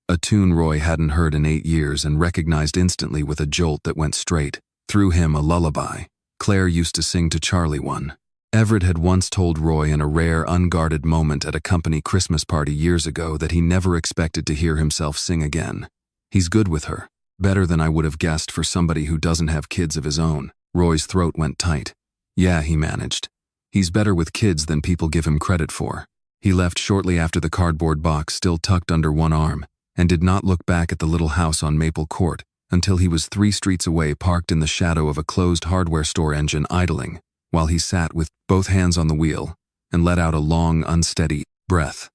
A tune Roy hadn't heard in 8 years and recognized instantly with a jolt that went straight through him, a lullaby Claire used to sing to Charlie one. Everett had once told Roy in a rare, unguarded moment at a company Christmas party years ago that he never expected to hear himself sing again. He's good with her. Better than I would have guessed for somebody who doesn't have kids of his own. Roy's throat went tight. Yeah, he managed. He's better with kids than people give him credit for. He left shortly after the cardboard box still tucked under one arm, and did not look back at the little house on Maple Court until he was 3 streets away, parked in the shadow of a closed hardware store engine idling, while he sat with both hands on the wheel and let out a long, unsteady breath.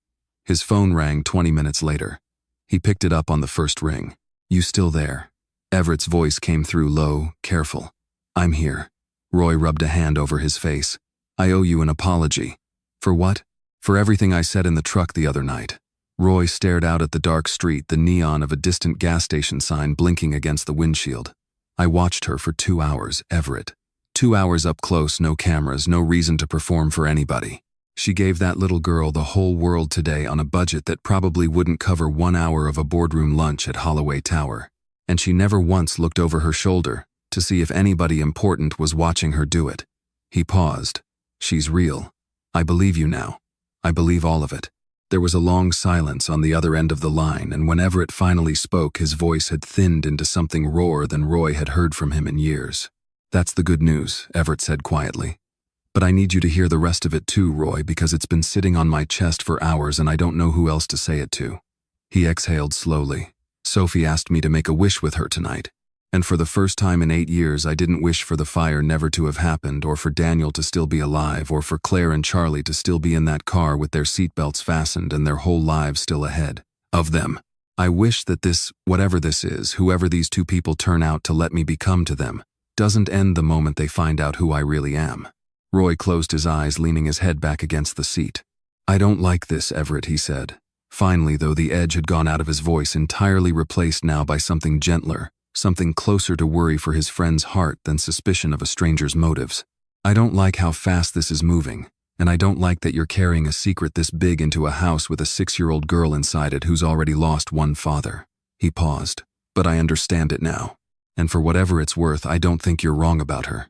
His phone rang 20 minutes later. He picked it up on the first ring. You still there? Everett's voice came through, low, careful. I'm here. Roy rubbed a hand over his face. I owe you an apology. For what? For everything I said in the truck the other night. Roy stared out at the dark street, the neon of a distant gas station sign blinking against the windshield. I watched her for 2 hours, Everett. 2 hours up close, no cameras, no reason to perform for anybody. She gave that little girl the whole world today on a budget that probably wouldn't cover 1 hour of a boardroom lunch at Holloway Tower. And she never once looked over her shoulder to see if anybody important was watching her do it. He paused. She's real. I believe you now. I believe all of it. There was a long silence on the other end of the line, and when Everett finally spoke, his voice had thinned into something rawer than Roy had heard from him in years. That's the good news, Everett said quietly. But I need you to hear the rest of it too, Roy, because it's been sitting on my chest for hours and I don't know who else to say it to. He exhaled slowly. Sophie asked me to make a wish with her tonight. And for the first time in 8 years, I didn't wish for the fire never to have happened, or for Daniel to still be alive, or for Claire and Charlie to still be in that car with their seatbelts fastened and their whole lives still ahead of them. I wish that this, whatever this is, whoever these 2 people turn out to let me become to them, doesn't end the moment they find out who I really am. Roy closed his eyes, leaning his head back against the seat. I don't like this, Everett, he said. Finally, though, the edge had gone out of his voice, entirely replaced now by something gentler, something closer to worry for his friend's heart than suspicion of a stranger's motives. I don't like how fast this is moving, and I don't like that you're carrying a secret this big into a house with a 6-year-old girl inside it who's already lost one father. He paused. But I understand it now. And for whatever it's worth, I don't think you're wrong about her.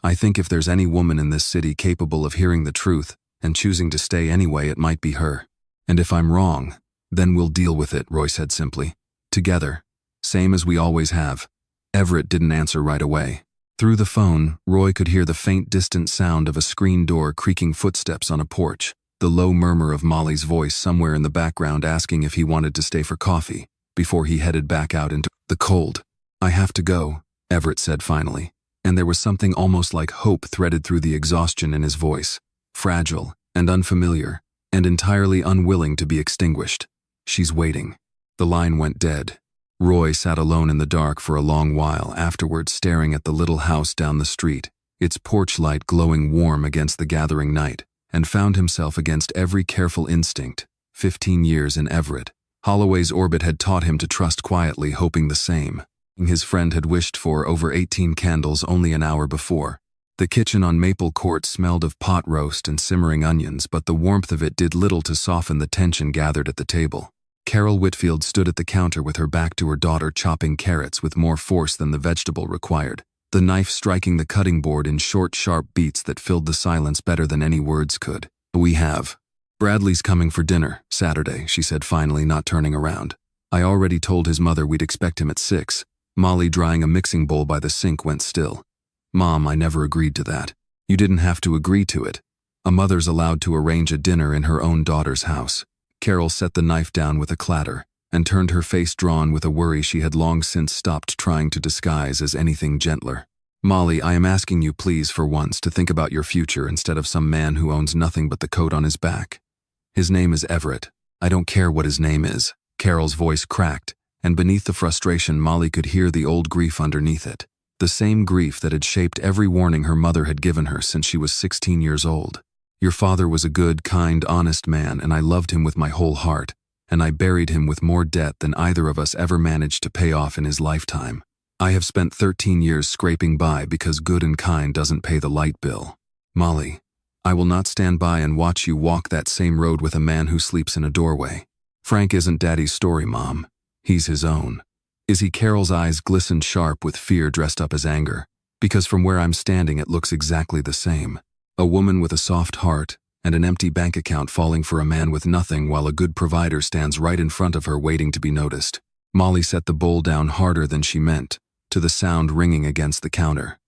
I think if there's any woman in this city capable of hearing the truth and choosing to stay anyway, it might be her. And if I'm wrong, then we'll deal with it, Roy said simply. Together. Same as we always have. Everett didn't answer right away. Through the phone, Roy could hear the faint, distant sound of a screen door creaking, footsteps on a porch, the low murmur of Molly's voice somewhere in the background asking if he wanted to stay for coffee, before he headed back out into the cold. I have to go, Everett said finally, and there was something almost like hope threaded through the exhaustion in his voice, fragile and unfamiliar, and entirely unwilling to be extinguished. She's waiting. The line went dead. Roy sat alone in the dark for a long while afterwards, staring at the little house down the street, its porch light glowing warm against the gathering night, and found himself against every careful instinct, 15 years in Everett, Holloway's orbit had taught him to trust quietly, hoping the same. His friend had wished for over 18 candles only an hour before. The kitchen on Maple Court smelled of pot roast and simmering onions, but the warmth of it did little to soften the tension gathered at the table. Carol Whitfield stood at the counter with her back to her daughter, chopping carrots with more force than the vegetable required, the knife striking the cutting board in short, sharp beats that filled the silence better than any words could. "We have. Bradley's coming for dinner, Saturday," she said finally, not turning around. "I already told his mother we'd expect him at 6. Molly, drying a mixing bowl by the sink, went still. "Mom, I never agreed to that." "You didn't have to agree to it. A mother's allowed to arrange a dinner in her own daughter's house." Carol set the knife down with a clatter and turned her face drawn with a worry she had long since stopped trying to disguise as anything gentler. "Molly, I am asking you please for once to think about your future instead of some man who owns nothing but the coat on his back. His name is Everett. I don't care what his name is." Carol's voice cracked, and beneath the frustration Molly could hear the old grief underneath it. The same grief that had shaped every warning her mother had given her since she was 16 years old. "Your father was a good, kind, honest man, and I loved him with my whole heart, and I buried him with more debt than either of us ever managed to pay off in his lifetime. I have spent 13 years scraping by because good and kind doesn't pay the light bill. Molly, I will not stand by and watch you walk that same road with a man who sleeps in a doorway. Frank isn't Daddy's story, Mom. He's his own." "Is he?" Carol's eyes glistened sharp with fear dressed up as anger. "Because from where I'm standing it looks exactly the same. A woman with a soft heart and an empty bank account falling for a man with nothing while a good provider stands right in front of her waiting to be noticed." Molly set the bowl down harder than she meant, to the sound ringing against the counter.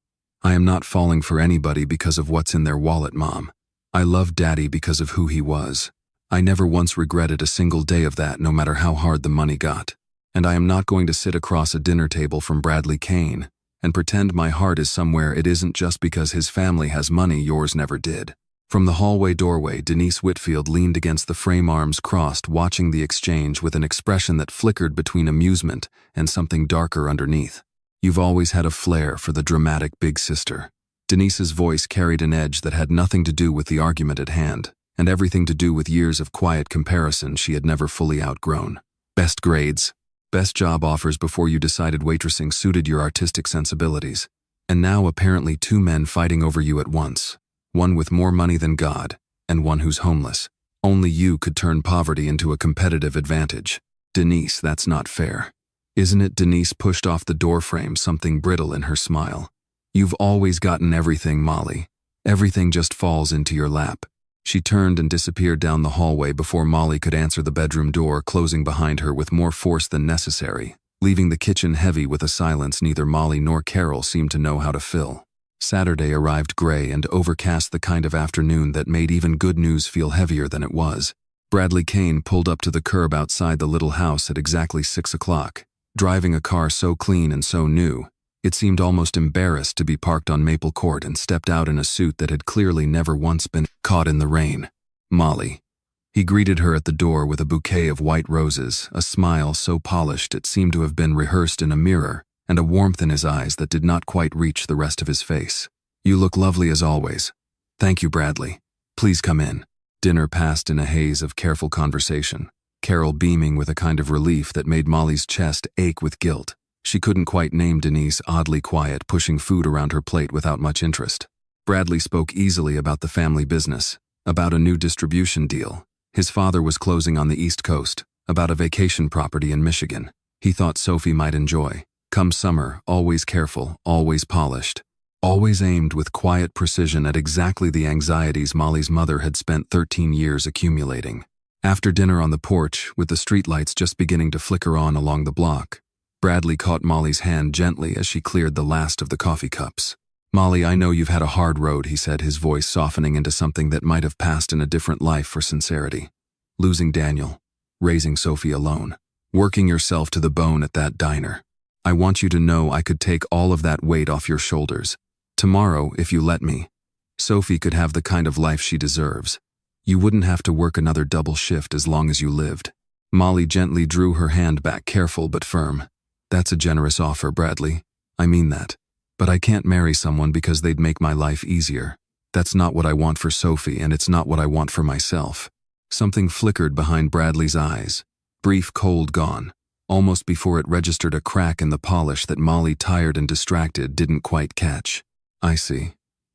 "I am not falling for anybody because of what's in their wallet, Mom. I loved Daddy because of who he was. I never once regretted a single day of that, no matter how hard the money got. And I am not going to sit across a dinner table from Bradley Kane and pretend my heart is somewhere it isn't just because his family has money yours never did." From the hallway doorway, Denise Whitfield leaned against the frame, arms crossed, watching the exchange with an expression that flickered between amusement and something darker underneath. "You've always had a flair for the dramatic big sister." Denise's voice carried an edge that had nothing to do with the argument at hand, and everything to do with years of quiet comparison she had never fully outgrown. "Best grades, best job offers before you decided waitressing suited your artistic sensibilities. And now apparently 2 men fighting over you at once. One with more money than God, and one who's homeless. Only you could turn poverty into a competitive advantage. Denise, that's not fair." "Isn't it?" Denise pushed off the doorframe, something brittle in her smile. "You've always gotten everything, Molly. Everything just falls into your lap." She turned and disappeared down the hallway before Molly could answer the bedroom door, closing behind her with more force than necessary, leaving the kitchen heavy with a silence neither Molly nor Carol seemed to know how to fill. Saturday arrived gray and overcast, the kind of afternoon that made even good news feel heavier than it was. Bradley Kane pulled up to the curb outside the little house at exactly 6 o'clock, driving a car so clean and so new, it seemed almost embarrassed to be parked on Maple Court, and stepped out in a suit that had clearly never once been caught in the rain. "Molly." He greeted her at the door with a bouquet of white roses, a smile so polished it seemed to have been rehearsed in a mirror, and a warmth in his eyes that did not quite reach the rest of his face. "You look lovely as always." "Thank you, Bradley. Please come in." Dinner passed in a haze of careful conversation, Carol beaming with a kind of relief that made Molly's chest ache with guilt. She couldn't quite name Denise, oddly quiet, pushing food around her plate without much interest. Bradley spoke easily about the family business, about a new distribution deal. His father was closing on the East Coast, about a vacation property in Michigan he thought Sophie might enjoy. Come summer, always careful, always polished, always aimed with quiet precision at exactly the anxieties Molly's mother had spent 13 years accumulating. After dinner on the porch, with the streetlights just beginning to flicker on along the block, Bradley caught Molly's hand gently as she cleared the last of the coffee cups. "Molly, I know you've had a hard road," he said, his voice softening into something that might have passed in a different life for sincerity. "Losing Daniel, raising Sophie alone, working yourself to the bone at that diner. I want you to know I could take all of that weight off your shoulders. Tomorrow, if you let me, Sophie could have the kind of life she deserves. You wouldn't have to work another double shift as long as you lived." Molly gently drew her hand back, careful but firm. "That's a generous offer, Bradley. I mean that. But I can't marry someone because they'd make my life easier. That's not what I want for Sophie, and it's not what I want for myself." Something flickered behind Bradley's eyes, Brief cold gone, almost before it registered a crack in the polish that Molly, tired and distracted, didn't quite catch. I see.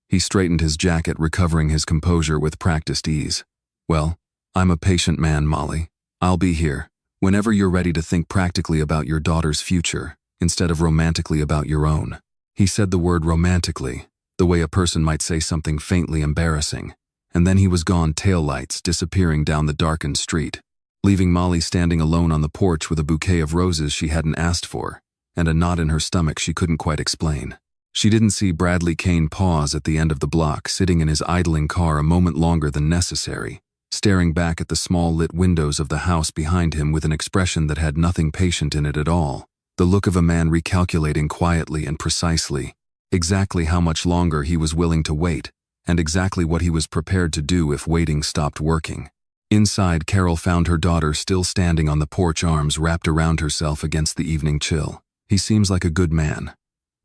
He straightened his jacket, recovering his composure with practiced ease. Well, I'm a patient man, Molly. I'll be here, whenever you're ready to think practically about your daughter's future, instead of romantically about your own. He said the word romantically, the way a person might say something faintly embarrassing, and then he was gone, taillights disappearing down the darkened street, leaving Molly standing alone on the porch with a bouquet of roses she hadn't asked for, and a knot in her stomach she couldn't quite explain. She didn't see Bradley Kane pause at the end of the block, sitting in his idling car a moment longer than necessary, staring back at the small lit windows of the house behind him with an expression that had nothing patient in it at all, the look of a man recalculating quietly and precisely exactly how much longer he was willing to wait, and exactly what he was prepared to do if waiting stopped working. Inside, Carol found her daughter still standing on the porch, arms wrapped around herself against the evening chill. He seems like a good man.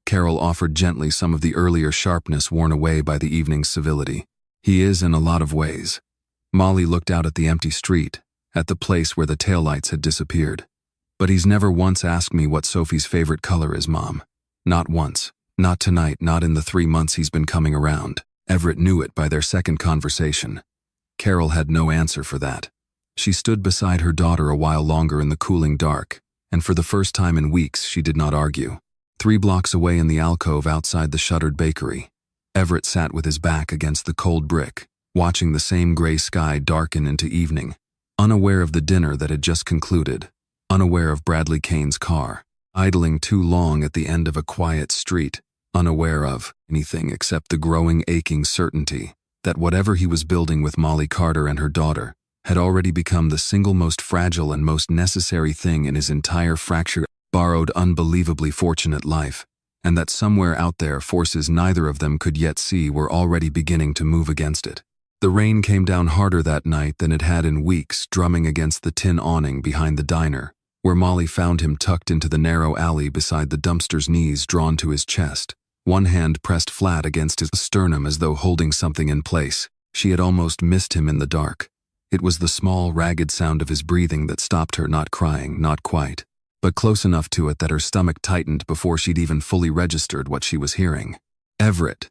Carol offered gently, some of the earlier sharpness worn away by the evening's civility. He is in a lot of ways. Molly looked out at the empty street, at the place where the taillights had disappeared. But he's never once asked me what Sophie's favorite color is, Mom. Not once. Not tonight, not in the 3 months he's been coming around. Everett knew it by their second conversation. Carol had no answer for that. She stood beside her daughter a while longer in the cooling dark, and for the first time in weeks she did not argue. 3 blocks away in the alcove outside the shuttered bakery, Everett sat with his back against the cold brick, watching the same gray sky darken into evening, unaware of the dinner that had just concluded, unaware of Bradley Kane's car, idling too long at the end of a quiet street, unaware of anything except the growing, aching certainty that whatever he was building with Molly Carter and her daughter had already become the single most fragile and most necessary thing in his entire fractured, borrowed, unbelievably fortunate life, and that somewhere out there forces neither of them could yet see were already beginning to move against it. The rain came down harder that night than it had in weeks, drumming against the tin awning behind the diner, where Molly found him tucked into the narrow alley beside the dumpster's, knees drawn to his chest, one hand pressed flat against his sternum as though holding something in place. She had almost missed him in the dark. It was the small, ragged sound of his breathing that stopped her, not crying, not quite, but close enough to it that her stomach tightened before she'd even fully registered what she was hearing. Everett.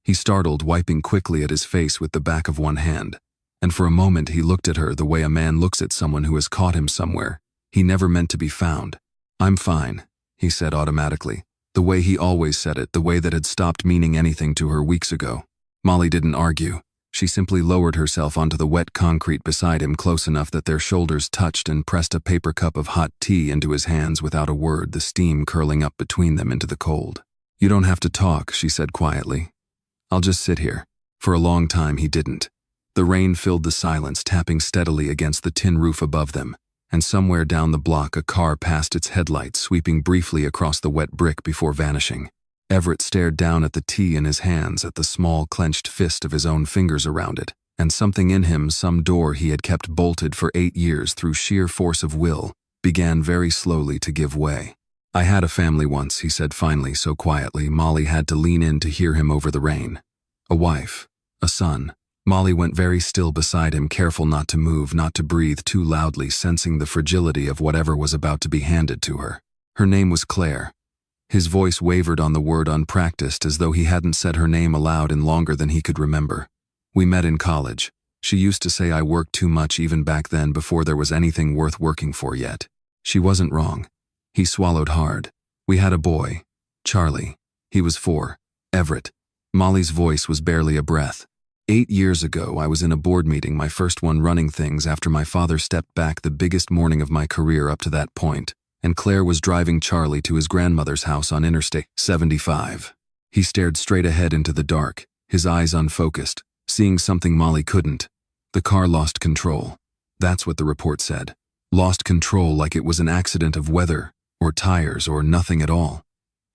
He startled, wiping quickly at his face with the back of one hand, and for a moment he looked at her the way a man looks at someone who has caught him somewhere he never meant to be found. "I'm fine," he said automatically, the way he always said it, the way that had stopped meaning anything to her weeks ago. Molly didn't argue. She simply lowered herself onto the wet concrete beside him, close enough that their shoulders touched, and pressed a paper cup of hot tea into his hands without a word, the steam curling up between them into the cold. "You don't have to talk," she said quietly. "I'll just sit here." For a long time he didn't. The rain filled the silence, tapping steadily against the tin roof above them, and somewhere down the block a car passed, its headlights sweeping briefly across the wet brick before vanishing. Everett stared down at the tea in his hands, at the small clenched fist of his own fingers around it, and something in him, some door he had kept bolted for 8 years through sheer force of will, began very slowly to give way. "I had a family once," he said finally, so quietly Molly had to lean in to hear him over the rain. "A wife, a son." Molly went very still beside him, careful not to move, not to breathe too loudly, sensing the fragility of whatever was about to be handed to her. Her name was Claire. His voice wavered on the word, unpracticed, as though he hadn't said her name aloud in longer than he could remember. "We met in college. She used to say I worked too much even back then, before there was anything worth working for yet. She wasn't wrong." He swallowed hard. "We had a boy, Charlie. He was 4. Everett." Molly's voice was barely a breath. 8 years ago, I was in a board meeting, my first one running things after my father stepped back, the biggest morning of my career up to that point, and Claire was driving Charlie to his grandmother's house on Interstate 75. He stared straight ahead into the dark, his eyes unfocused, seeing something Molly couldn't. The car lost control. That's what the report said. Lost control, like it was an accident of weather, or tires, or nothing at all.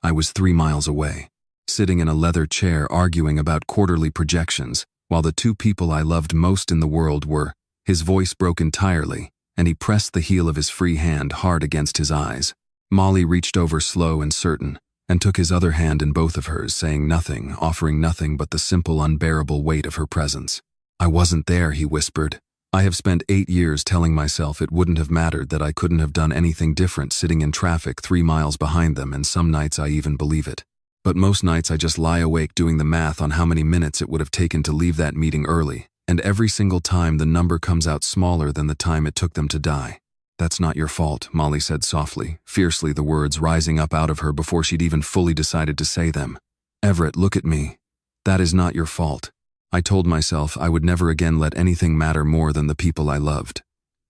I was 3 miles away, sitting in a leather chair arguing about quarterly projections, while the 2 people I loved most in the world were. His voice broke entirely, and he pressed the heel of his free hand hard against his eyes. Molly reached over, slow and certain, and took his other hand in both of hers, saying nothing, offering nothing but the simple, unbearable weight of her presence. "I wasn't there," he whispered. I have spent 8 years telling myself it wouldn't have mattered, that I couldn't have done anything different sitting in traffic 3 miles behind them, and some nights I even believe it. But most nights I just lie awake doing the math on how many minutes it would have taken to leave that meeting early, and every single time the number comes out smaller than the time it took them to die. "That's not your fault," Molly said softly, fiercely, the words rising up out of her before she'd even fully decided to say them. "Everett, look at me. That is not your fault." I told myself I would never again let anything matter more than the people I loved.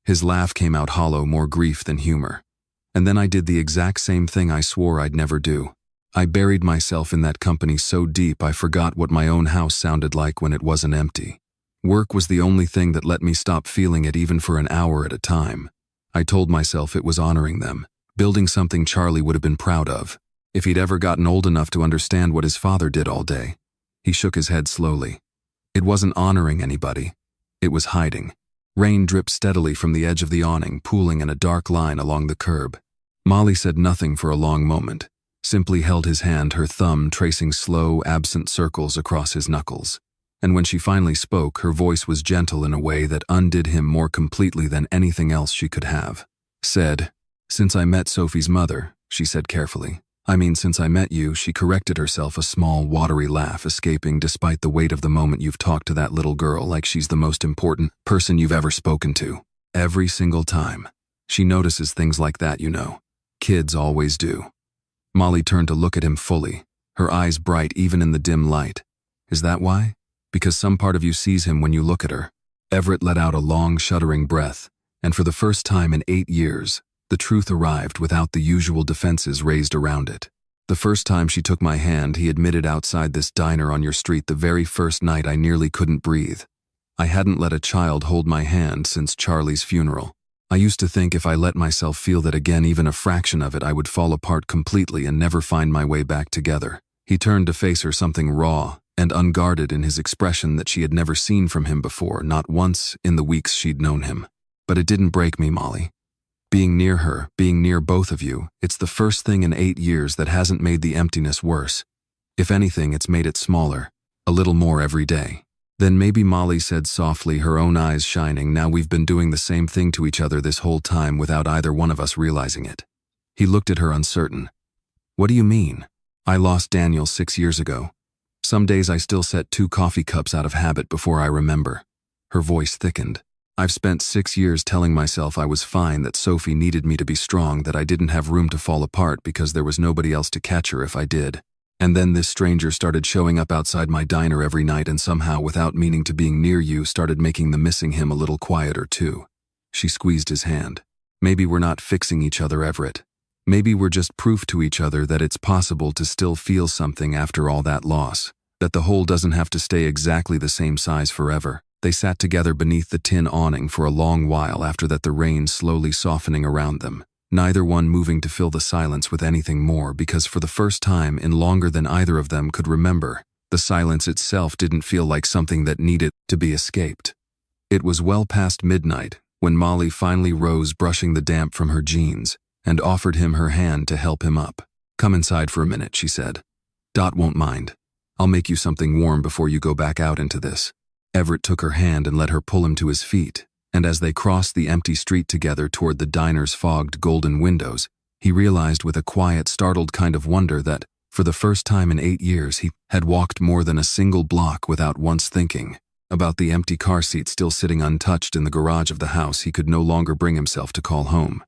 His laugh came out hollow, more grief than humor. And then I did the exact same thing I swore I'd never do. I buried myself in that company so deep I forgot what my own house sounded like when it wasn't empty. Work was the only thing that let me stop feeling it, even for an hour at a time. I told myself it was honoring them, building something Charlie would have been proud of, if he'd ever gotten old enough to understand what his father did all day. He shook his head slowly. It wasn't honoring anybody. It was hiding. Rain dripped steadily from the edge of the awning, pooling in a dark line along the curb. Molly said nothing for a long moment, simply held his hand, her thumb tracing slow, absent circles across his knuckles. And when she finally spoke, her voice was gentle in a way that undid him more completely than anything else she could have. "Said, since I met Sophie's mother," she said carefully. Since I met you," she corrected herself, a small, watery laugh escaping despite the weight of the moment. "You've talked to that little girl like she's the most important person you've ever spoken to. Every single time. She notices things like that, you know. Kids always do." Molly turned to look at him fully, her eyes bright even in the dim light. "Is that why? Because some part of you sees him when you look at her?" Everett let out a long, shuddering breath, and for the first time in 8 years, the truth arrived without the usual defenses raised around it. "The first time she took my hand," he admitted, "outside this diner on your street, the very first night I nearly couldn't breathe. I hadn't let a child hold my hand since Charlie's funeral. I used to think if I let myself feel that again, even a fraction of it, I would fall apart completely and never find my way back together." He turned to face her, something raw and unguarded in his expression that she had never seen from him before, not once in the weeks she'd known him. "But it didn't break me, Molly. Being near her, being near both of you, it's the first thing in 8 years that hasn't made the emptiness worse. If anything, it's made it smaller, a little more every day." "Then maybe," Molly said softly, her own eyes shining, "now we've been doing the same thing to each other this whole time without either one of us realizing it." He looked at her, uncertain. "What do you mean?" "I lost Daniel 6 years ago. Some days I still set 2 coffee cups out of habit before I remember." Her voice thickened. "I've spent 6 years telling myself I was fine, that Sophie needed me to be strong, that I didn't have room to fall apart because there was nobody else to catch her if I did. And then this stranger started showing up outside my diner every night, and somehow, without meaning to, being near you started making the missing him a little quieter too." She squeezed his hand. "Maybe we're not fixing each other, Everett. Maybe we're just proof to each other that it's possible to still feel something after all that loss, that the whole doesn't have to stay exactly the same size forever." They sat together beneath the tin awning for a long while after that, the rain slowly softening around them, neither one moving to fill the silence with anything more, because for the first time in longer than either of them could remember, the silence itself didn't feel like something that needed to be escaped. It was well past midnight when Molly finally rose, brushing the damp from her jeans, and offered him her hand to help him up. "Come inside for a minute," she said. "Dot won't mind. I'll make you something warm before you go back out into this." Everett took her hand and let her pull him to his feet, and as they crossed the empty street together toward the diner's fogged golden windows, he realized with a quiet, startled kind of wonder that, for the first time in 8 years, he had walked more than a single block without once thinking about the empty car seat still sitting untouched in the garage of the house he could no longer bring himself to call home.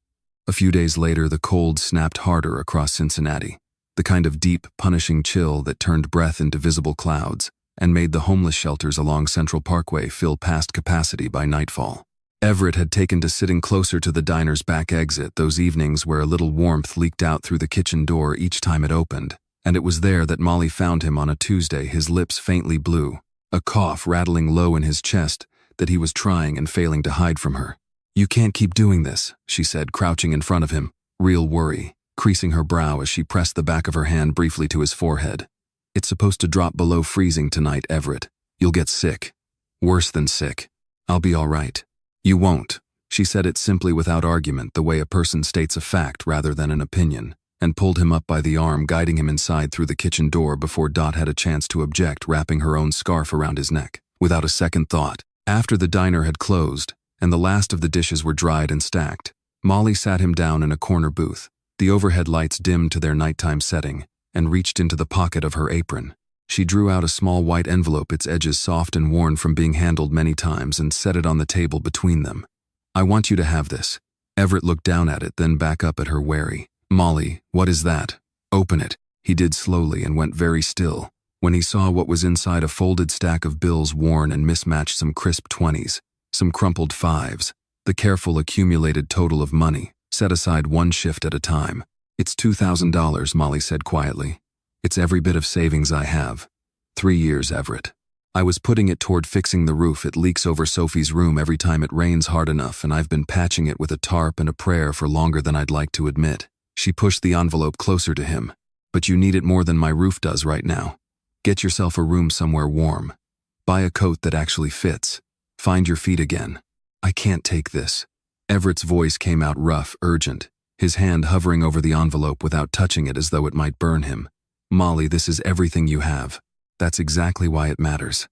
A few days later, the cold snapped harder across Cincinnati, the kind of deep, punishing chill that turned breath into visible clouds and made the homeless shelters along Central Parkway fill past capacity by nightfall. Everett had taken to sitting closer to the diner's back exit those evenings where a little warmth leaked out through the kitchen door each time it opened, and it was there that Molly found him on a Tuesday, his lips faintly blue, a cough rattling low in his chest that he was trying and failing to hide from her. "You can't keep doing this," she said, crouching in front of him, real worry creasing her brow as she pressed the back of her hand briefly to his forehead. "It's supposed to drop below freezing tonight, Everett. You'll get sick. Worse than sick. I'll be all right." "You won't." She said it simply, without argument, the way a person states a fact rather than an opinion, and pulled him up by the arm, guiding him inside through the kitchen door before Dot had a chance to object, wrapping her own scarf around his neck. Without a second thought, after the diner had closed, and the last of the dishes were dried and stacked. Molly sat him down in a corner booth. The overhead lights dimmed to their nighttime setting, and reached into the pocket of her apron. She drew out a small white envelope, its edges soft and worn from being handled many times, and set it on the table between them. "I want you to have this." Everett looked down at it, then back up at her, wary. "Molly, what is that?" "Open it." He did slowly and went very still. When he saw what was inside, a folded stack of bills, worn and mismatched, some crisp 20s, some crumpled 5s, the careful accumulated total of money, set aside one shift at a time. "It's $2,000, Molly said quietly. "It's every bit of savings I have. 3 years, Everett. I was putting it toward fixing the roof. It leaks over Sophie's room every time it rains hard enough, and I've been patching it with a tarp and a prayer for longer than I'd like to admit." She pushed the envelope closer to him. "But you need it more than my roof does right now. Get yourself a room somewhere warm. Buy a coat that actually fits. Find your feet again." "I can't take this." Everett's voice came out rough, urgent, his hand hovering over the envelope without touching it as though it might burn him. "Molly, this is everything you have. That's exactly why it matters."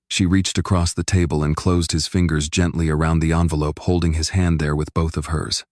She reached across the table and closed his fingers gently around the envelope, holding his hand there with both of hers.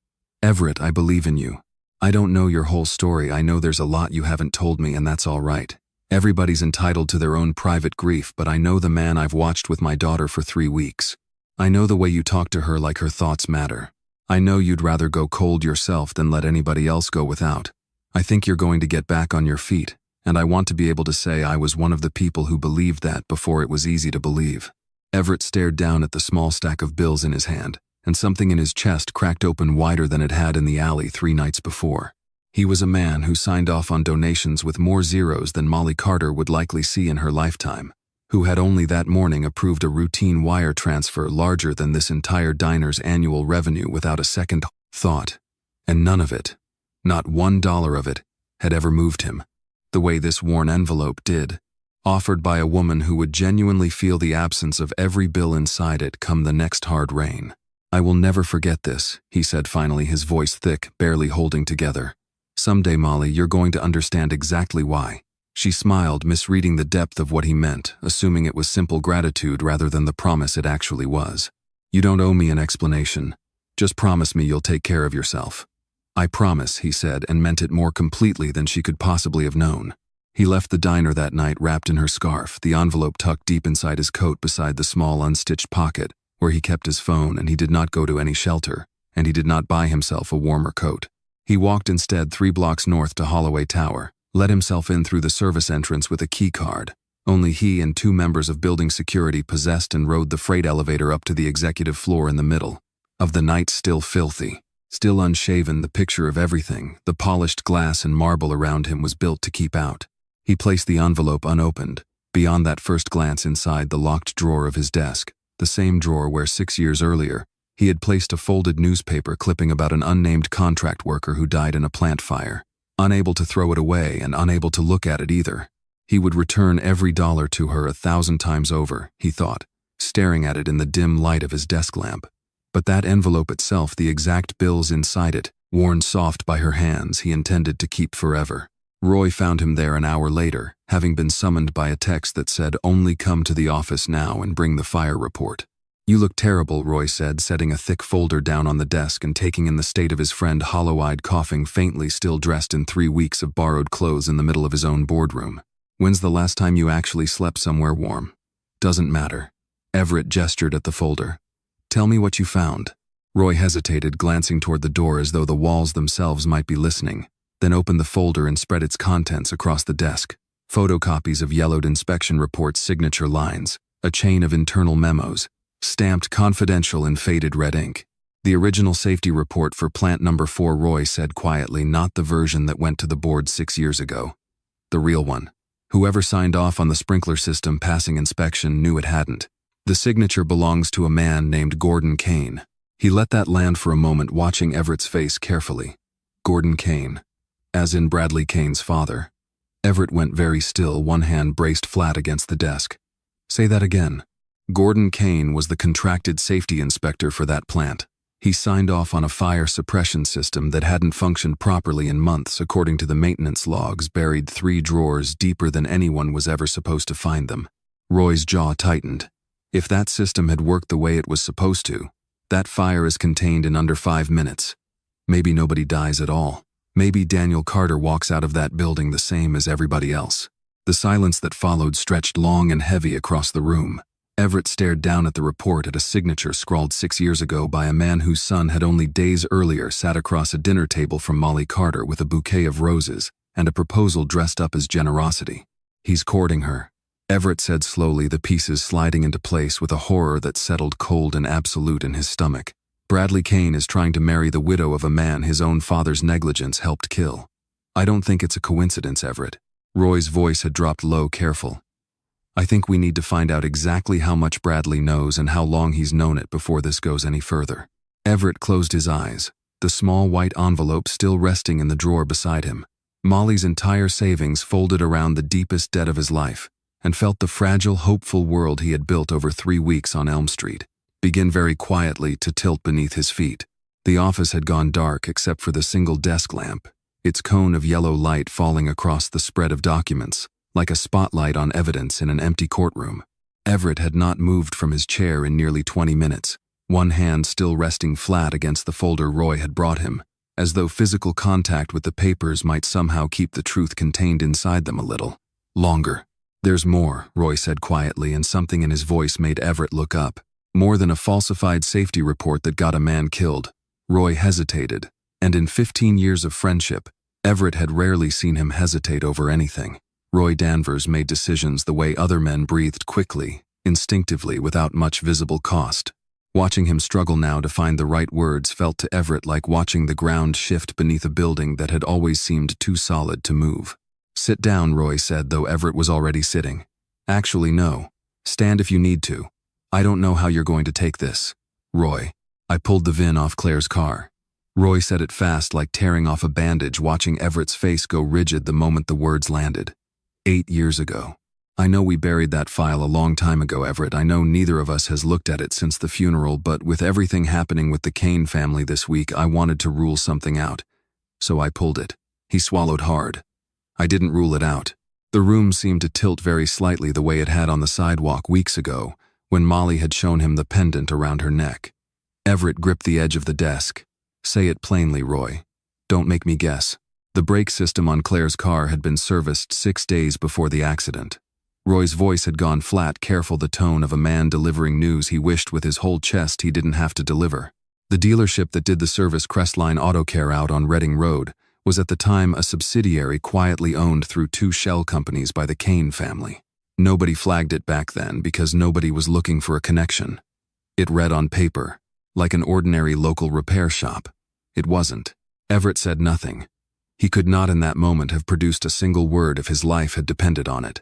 "Everett, I believe in you. I don't know your whole story. I know there's a lot you haven't told me, and that's all right. Everybody's entitled to their own private grief, but I know the man I've watched with my daughter for 3 weeks. I know the way you talk to her like her thoughts matter. I know you'd rather go cold yourself than let anybody else go without. I think you're going to get back on your feet. And I want to be able to say I was one of the people who believed that before it was easy to believe." Everett stared down at the small stack of bills in his hand, and something in his chest cracked open wider than it had in the alley 3 nights before. He was a man who signed off on donations with more zeros than Molly Carter would likely see in her lifetime, who had only that morning approved a routine wire transfer larger than this entire diner's annual revenue without a second thought. And none of it, not $1 of it, had ever moved him the way this worn envelope did, offered by a woman who would genuinely feel the absence of every bill inside it come the next hard rain. "I will never forget this," he said finally, his voice thick, barely holding together. "Someday, Molly, you're going to understand exactly why." She smiled, misreading the depth of what he meant, assuming it was simple gratitude rather than the promise it actually was. "You don't owe me an explanation. Just promise me you'll take care of yourself." "I promise," he said, and meant it more completely than she could possibly have known. He left the diner that night wrapped in her scarf, the envelope tucked deep inside his coat beside the small unstitched pocket where he kept his phone, and he did not go to any shelter, and he did not buy himself a warmer coat. He walked instead 3 blocks north to Holloway Tower, let himself in through the service entrance with a key card. Only he and 2 members of building security possessed, and rode the freight elevator up to the executive floor in the middle of the night, still filthy. Still unshaven, the picture of everything, the polished glass and marble around him, was built to keep out. He placed the envelope unopened, beyond that first glance, inside the locked drawer of his desk, the same drawer where 6 years earlier he had placed a folded newspaper clipping about an unnamed contract worker who died in a plant fire. Unable to throw it away and unable to look at it either. He would return every dollar to her 1,000 times over, he thought, staring at it in the dim light of his desk lamp. But that envelope itself, the exact bills inside it, worn soft by her hands, he intended to keep forever. Roy found him there an hour later, having been summoned by a text that said, "Only come to the office now and bring the fire report." "You look terrible," Roy said, setting a thick folder down on the desk and taking in the state of his friend, hollow-eyed, coughing faintly, still dressed in 3 weeks of borrowed clothes in the middle of his own boardroom. "When's the last time you actually slept somewhere warm?" "Doesn't matter." Everett gestured at the folder. "Tell me what you found." Roy hesitated, glancing toward the door as though the walls themselves might be listening, then opened the folder and spread its contents across the desk. Photocopies of yellowed inspection reports, signature lines, a chain of internal memos, stamped confidential in faded red ink. "The original safety report for plant number 4, Roy said quietly, "not the version that went to the board 6 years ago. The real one. Whoever signed off on the sprinkler system passing inspection knew it hadn't. The signature belongs to a man named Gordon Kane." He let that land for a moment, watching Everett's face carefully. Gordon Kane. As in Bradley Kane's father. Everett went very still, one hand braced flat against the desk. "Say that again." Gordon Kane was the contracted safety inspector for that plant. He signed off on a fire suppression system that hadn't functioned properly in months, according to the maintenance logs, buried 3 drawers deeper than anyone was ever supposed to find them. Roy's jaw tightened. If that system had worked the way it was supposed to, That fire is contained in under 5 minutes. Maybe nobody dies at all. Maybe Daniel Carter walks out of that building the same as everybody else. The silence that followed stretched long and heavy across the room. Everett stared down at the report at a signature scrawled 6 years ago by a man whose son had only days earlier sat across a dinner table from Molly Carter with a bouquet of roses and a proposal dressed up as generosity. He's courting her, Everett said slowly, the pieces sliding into place with a horror that settled cold and absolute in his stomach. Bradley Kane is trying to marry the widow of a man his own father's negligence helped kill. I don't think it's a coincidence, Everett. Roy's voice had dropped low, careful. I think we need to find out exactly how much Bradley knows and how long he's known it before this goes any further. Everett closed his eyes, the small white envelope still resting in the drawer beside him. Molly's entire savings folded around the deepest debt of his life, and felt the fragile, hopeful world he had built over 3 weeks on Elm Street begin very quietly to tilt beneath his feet. The office had gone dark except for the single desk lamp, its cone of yellow light falling across the spread of documents, like a spotlight on evidence in an empty courtroom. Everett had not moved from his chair in nearly 20 minutes, one hand still resting flat against the folder Roy had brought him, as though physical contact with the papers might somehow keep the truth contained inside them a little longer. There's more, Roy said quietly, and something in his voice made Everett look up. More than a falsified safety report that got a man killed. Roy hesitated, and in 15 years of friendship, Everett had rarely seen him hesitate over anything. Roy Danvers made decisions the way other men breathed quickly, instinctively, without much visible cost. Watching him struggle now to find the right words felt to Everett like watching the ground shift beneath a building that had always seemed too solid to move. Sit down, Roy said, though Everett was already sitting. Actually, no. Stand if you need to. I don't know how you're going to take this. Roy. I pulled the VIN off Claire's car. Roy said it fast, like tearing off a bandage, watching Everett's face go rigid the moment the words landed. 8 years ago. I know we buried that file a long time ago, Everett. I know neither of us has looked at it since the funeral, but with everything happening with the Kane family this week, I wanted to rule something out. So I pulled it. He swallowed hard. I didn't rule it out. The room seemed to tilt very slightly the way it had on the sidewalk weeks ago, when Molly had shown him the pendant around her neck. Everett gripped the edge of the desk. Say it plainly, Roy. Don't make me guess. The brake system on Claire's car had been serviced 6 days before the accident. Roy's voice had gone flat, careful, the tone of a man delivering news he wished with his whole chest he didn't have to deliver. The dealership that did the service, Crestline Auto Care out on Reading Road, was at the time a subsidiary quietly owned through 2 shell companies by the Kane family. Nobody flagged it back then because nobody was looking for a connection. It read on paper, like an ordinary local repair shop. It wasn't. Everett said nothing. He could not in that moment have produced a single word if his life had depended on it.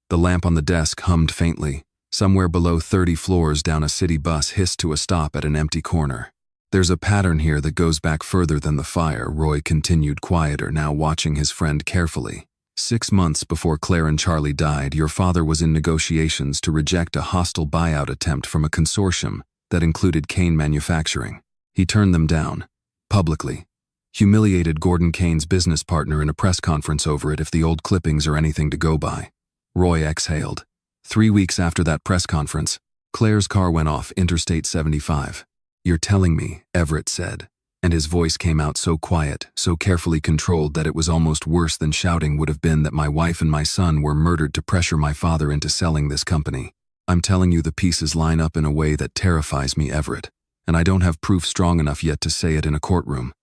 The lamp on the desk hummed faintly. Somewhere below 30 floors down, a city bus hissed to a stop at an empty corner. There's a pattern here that goes back further than the fire, Roy continued, quieter now, watching his friend carefully. 6 months before Claire and Charlie died, your father was in negotiations to reject a hostile buyout attempt from a consortium that included Kane Manufacturing. He turned them down, publicly. Humiliated Gordon Kane's business partner in a press conference over it, if the old clippings are anything to go by. Roy exhaled. 3 weeks after that press conference, Claire's car went off Interstate 75. You're telling me, Everett said, and his voice came out so quiet, so carefully controlled that it was almost worse than shouting would have been, that my wife and my son were murdered to pressure my father into selling this company. I'm telling you, the pieces line up in a way that terrifies me, Everett, and I don't have proof strong enough yet to say it in a courtroom.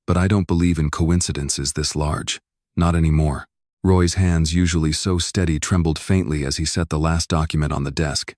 But I don't believe in coincidences this large. Not anymore. Roy's hands, usually so steady, trembled faintly as he set the last document on the desk.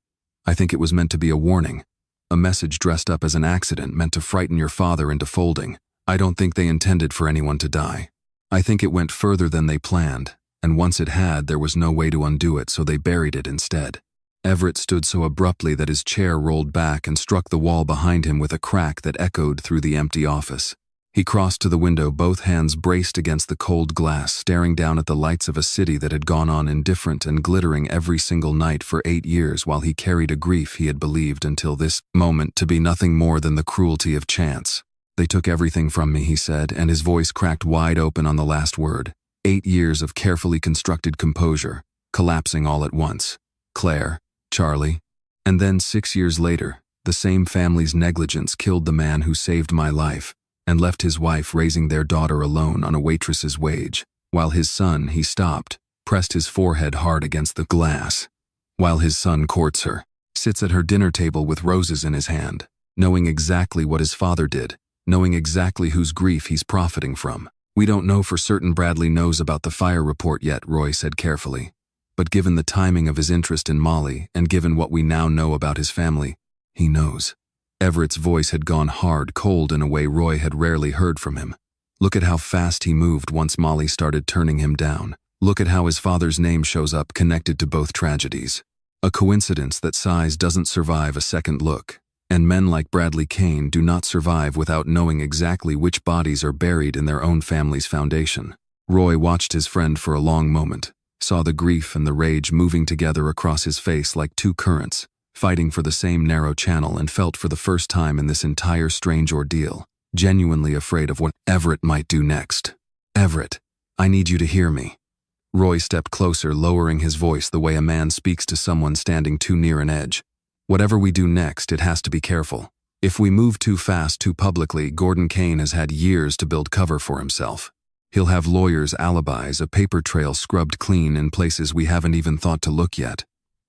I think it was meant to be a warning. A message dressed up as an accident meant to frighten your father into folding. I don't think they intended for anyone to die. I think it went further than they planned, and once it had, there was no way to undo it, so they buried it instead. Everett stood so abruptly that his chair rolled back and struck the wall behind him with a crack that echoed through the empty office. He crossed to the window, both hands braced against the cold glass, staring down at the lights of a city that had gone on indifferent and glittering every single night for 8 years, while he carried a grief he had believed until this moment to be nothing more than the cruelty of chance. They took everything from me, he said, and his voice cracked wide open on the last word. 8 years of carefully constructed composure, collapsing all at once. Claire, Charlie, and then 6 years later, The same family's negligence killed the man who saved my life and left his wife raising their daughter alone on a waitress's wage, while his son, he stopped, pressed his forehead hard against the glass. While his son courts her, sits at her dinner table with roses in his hand, knowing exactly what his father did, knowing exactly whose grief he's profiting from. We don't know for certain Bradley knows about the fire report yet, Roy said carefully. But given the timing of his interest in Molly and given what we now know about his family, he knows. Everett's voice had gone hard, cold in a way Roy had rarely heard from him. Look at how fast he moved once Molly started turning him down. Look at how his father's name shows up connected to both tragedies. A coincidence that size doesn't survive a second look, and men like Bradley Kane do not survive without knowing exactly which bodies are buried in their own family's foundation. Roy watched his friend for a long moment, saw the grief and the rage moving together across his face like two currents, fighting for the same narrow channel, and felt for the first time in this entire strange ordeal, genuinely afraid of what Everett might do next. Everett, I need you to hear me. Roy stepped closer, lowering his voice the way a man speaks to someone standing too near an edge. Whatever we do next, it has to be careful. If we move too fast, too publicly, Gordon Kane has had years to build cover for himself. He'll have lawyers' alibis, a paper trail scrubbed clean in places we haven't even thought to look yet.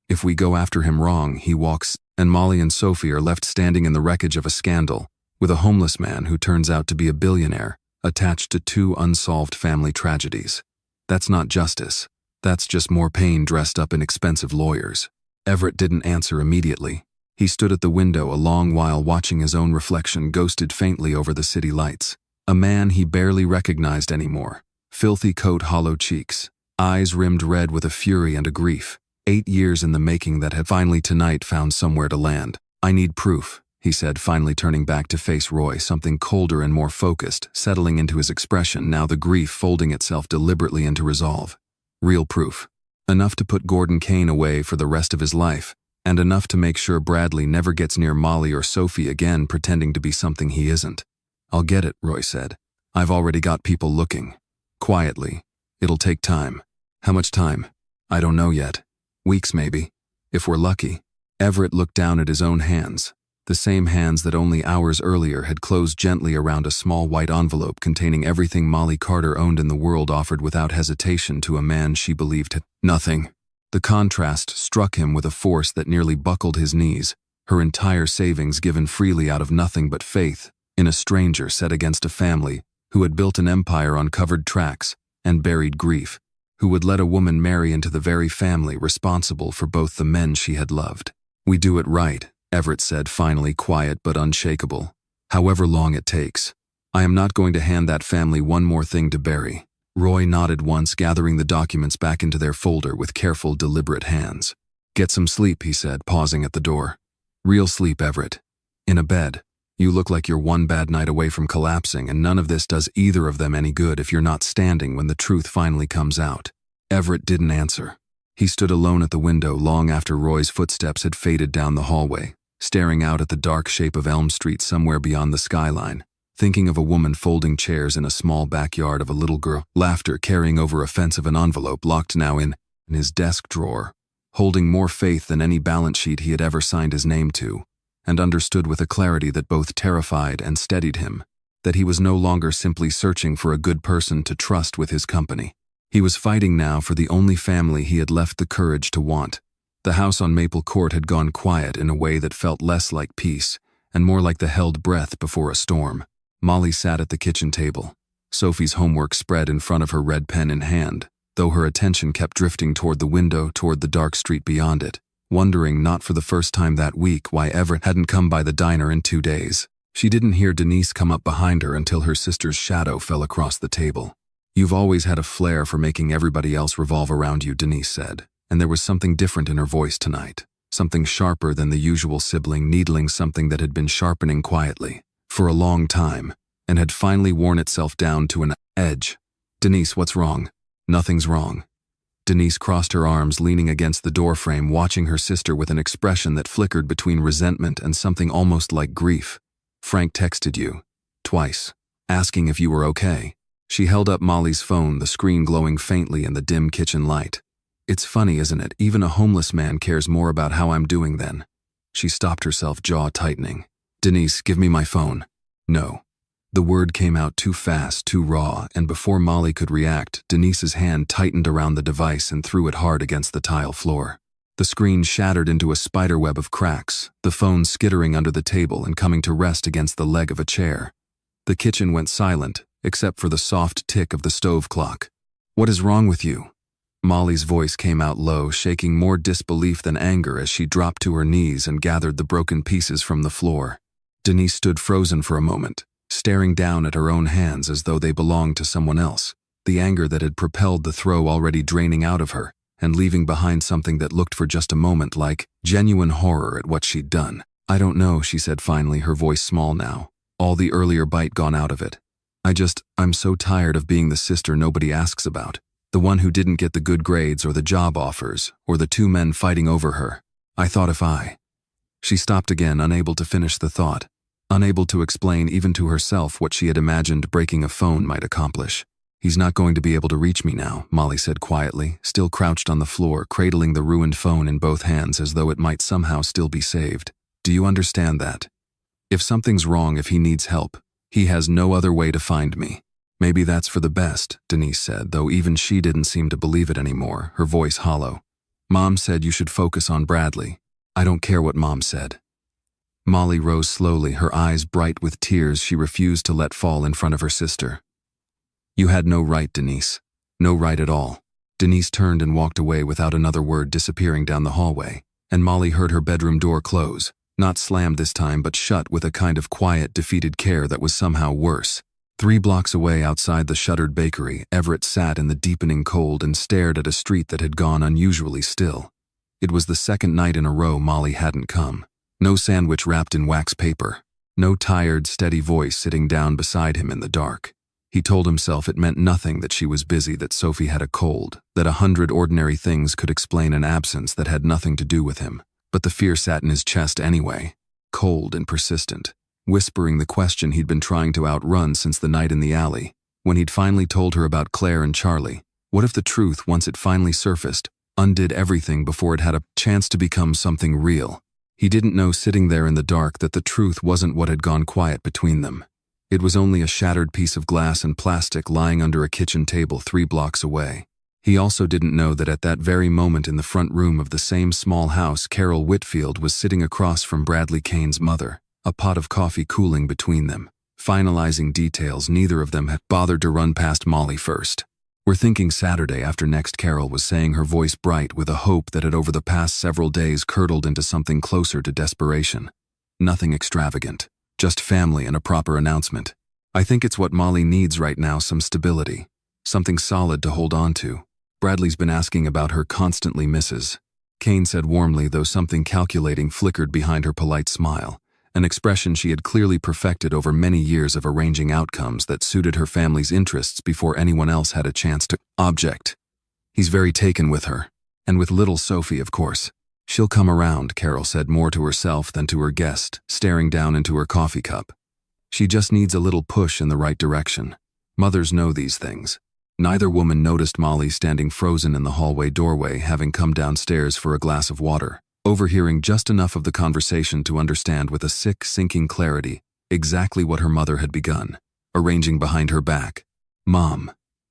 If we go after him wrong, he walks, and Molly and Sophie are left standing in the wreckage of a scandal, with a homeless man who turns out to be a billionaire, attached to two unsolved family tragedies. That's not justice. That's just more pain dressed up in expensive lawyers. Everett didn't answer immediately. He stood at the window a long while watching his own reflection ghosted faintly over the city lights. A man he barely recognized anymore. Filthy coat, hollow cheeks, eyes rimmed red with a fury and a grief. 8 years in the making that had finally tonight found somewhere to land. I need proof, he said, finally turning back to face Roy, something colder and more focused, settling into his expression, now the grief folding itself deliberately into resolve. Real proof. Enough to put Gordon Kane away for the rest of his life, and enough to make sure Bradley never gets near Molly or Sophie again pretending to be something he isn't. I'll get it, Roy said. I've already got people looking. Quietly. It'll take time. How much time? I don't know yet. Weeks maybe, if we're lucky. Everett looked down at his own hands, the same hands that only hours earlier had closed gently around a small white envelope containing everything Molly Carter owned in the world, offered without hesitation to a man she believed had nothing. The contrast struck him with a force that nearly buckled his knees, her entire savings given freely out of nothing but faith in a stranger set against a family who had built an empire on covered tracks and buried grief, who would let a woman marry into the very family responsible for both the men she had loved. We do it right, Everett said, finally, quiet but unshakable. However long it takes. I am not going to hand that family one more thing to bury. Roy nodded once, gathering the documents back into their folder with careful, deliberate hands. Get some sleep, he said, pausing at the door. Real sleep, Everett. In a bed. You look like you're one bad night away from collapsing, and none of this does either of them any good if you're not standing when the truth finally comes out. Everett didn't answer. He stood alone at the window long after Roy's footsteps had faded down the hallway, staring out at the dark shape of Elm Street somewhere beyond the skyline, thinking of a woman folding chairs in a small backyard of a little girl, laughter carrying over a fence of an envelope locked now in his desk drawer, holding more faith than any balance sheet he had ever signed his name to, and understood with a clarity that both terrified and steadied him, that he was no longer simply searching for a good person to trust with his company. He was fighting now for the only family he had left the courage to want. The house on Maple Court had gone quiet in a way that felt less like peace and more like the held breath before a storm. Molly sat at the kitchen table, Sophie's homework spread in front of her, red pen in hand, though her attention kept drifting toward the window, toward the dark street beyond it, wondering, not for the first time that week, why Everett hadn't come by the diner in 2 days. She didn't hear Denise come up behind her until her sister's shadow fell across the table. You've always had a flair for making everybody else revolve around you, Denise said, and there was something different in her voice tonight, something sharper than the usual sibling needling something that had been sharpening quietly for a long time and had finally worn itself down to an edge. Denise, what's wrong? Nothing's wrong. Denise crossed her arms, leaning against the doorframe, watching her sister with an expression that flickered between resentment and something almost like grief. Frank texted you. Twice. Asking if you were okay. She held up Molly's phone, the screen glowing faintly in the dim kitchen light. It's funny, isn't it? Even a homeless man cares more about how I'm doing than She stopped herself, jaw tightening. "Denise, give me my phone." "No." The word came out too fast, too raw, and before Molly could react, Denise's hand tightened around the device and threw it hard against the tile floor. The screen shattered into a spiderweb of cracks, the phone skittering under the table and coming to rest against the leg of a chair. The kitchen went silent, except for the soft tick of the stove clock. "What is wrong with you?" Molly's voice came out low, shaking more disbelief than anger as she dropped to her knees and gathered the broken pieces from the floor. Denise stood frozen for a moment, staring down at her own hands as though they belonged to someone else, the anger that had propelled the throw already draining out of her, and leaving behind something that looked for just a moment like genuine horror at what she'd done. "I don't know," she said finally, her voice small now, all the earlier bite gone out of it. I'm so tired of being the sister nobody asks about, the one who didn't get the good grades or the job offers, or the two men fighting over her. I thought if I..." She stopped again, unable to finish the thought, unable to explain even to herself what she had imagined breaking a phone might accomplish. "He's not going to be able to reach me now," Molly said quietly, still crouched on the floor, cradling the ruined phone in both hands as though it might somehow still be saved. "Do you understand that? If something's wrong, if he needs help, he has no other way to find me." "Maybe that's for the best," Denise said, though even she didn't seem to believe it anymore, her voice hollow. "Mom said you should focus on Bradley." "I don't care what Mom said." Molly rose slowly, her eyes bright with tears she refused to let fall in front of her sister. "You had no right, Denise. No right at all." Denise turned and walked away without another word, disappearing down the hallway, and Molly heard her bedroom door close, not slammed this time but shut with a kind of quiet, defeated care that was somehow worse. 3 blocks away outside the shuttered bakery, Everett sat in the deepening cold and stared at a street that had gone unusually still. It was the second night in a row Molly hadn't come. No sandwich wrapped in wax paper. No tired, steady voice sitting down beside him in the dark. He told himself it meant nothing that she was busy, that Sophie had a cold, that 100 ordinary things could explain an absence that had nothing to do with him. But the fear sat in his chest anyway, cold and persistent, whispering the question he'd been trying to outrun since the night in the alley, when he'd finally told her about Claire and Charlie. What if the truth, once it finally surfaced, undid everything before it had a chance to become something real? He didn't know, sitting there in the dark, that the truth wasn't what had gone quiet between them. It was only a shattered piece of glass and plastic lying under a kitchen table 3 blocks away. He also didn't know that at that very moment in the front room of the same small house, Carol Whitfield was sitting across from Bradley Kane's mother, a pot of coffee cooling between them, finalizing details neither of them had bothered to run past Molly first. "We're thinking Saturday after next," Carol was saying, her voice bright with a hope that had over the past several days curdled into something closer to desperation. Nothing extravagant. Just family and a proper announcement. "I think it's what Molly needs right now, some stability. Something solid to hold on to. Bradley's been asking about her constantly, Mrs." Kane said warmly, though something calculating flickered behind her polite smile, an expression she had clearly perfected over many years of arranging outcomes that suited her family's interests before anyone else had a chance to object. "He's very taken with her. And with little Sophie, of course. She'll come around," Carol said, more to herself than to her guest, staring down into her coffee cup. "She just needs a little push in the right direction. Mothers know these things." Neither woman noticed Molly standing frozen in the hallway doorway, having come downstairs for a glass of water, overhearing just enough of the conversation to understand with a sick, sinking clarity exactly what her mother had begun, arranging behind her back. "Mom."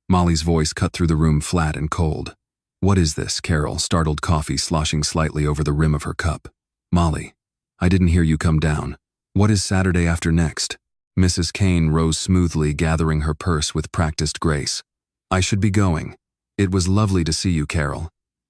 Molly's voice cut through the room flat and cold. "What is this?" Carol, startled, coffee sloshing slightly over the rim of her cup. "Molly, I didn't hear you come down. What is Saturday after next?" Mrs. Kane rose smoothly, gathering her purse with practiced grace. "I should be going. It was lovely to see you, Carol.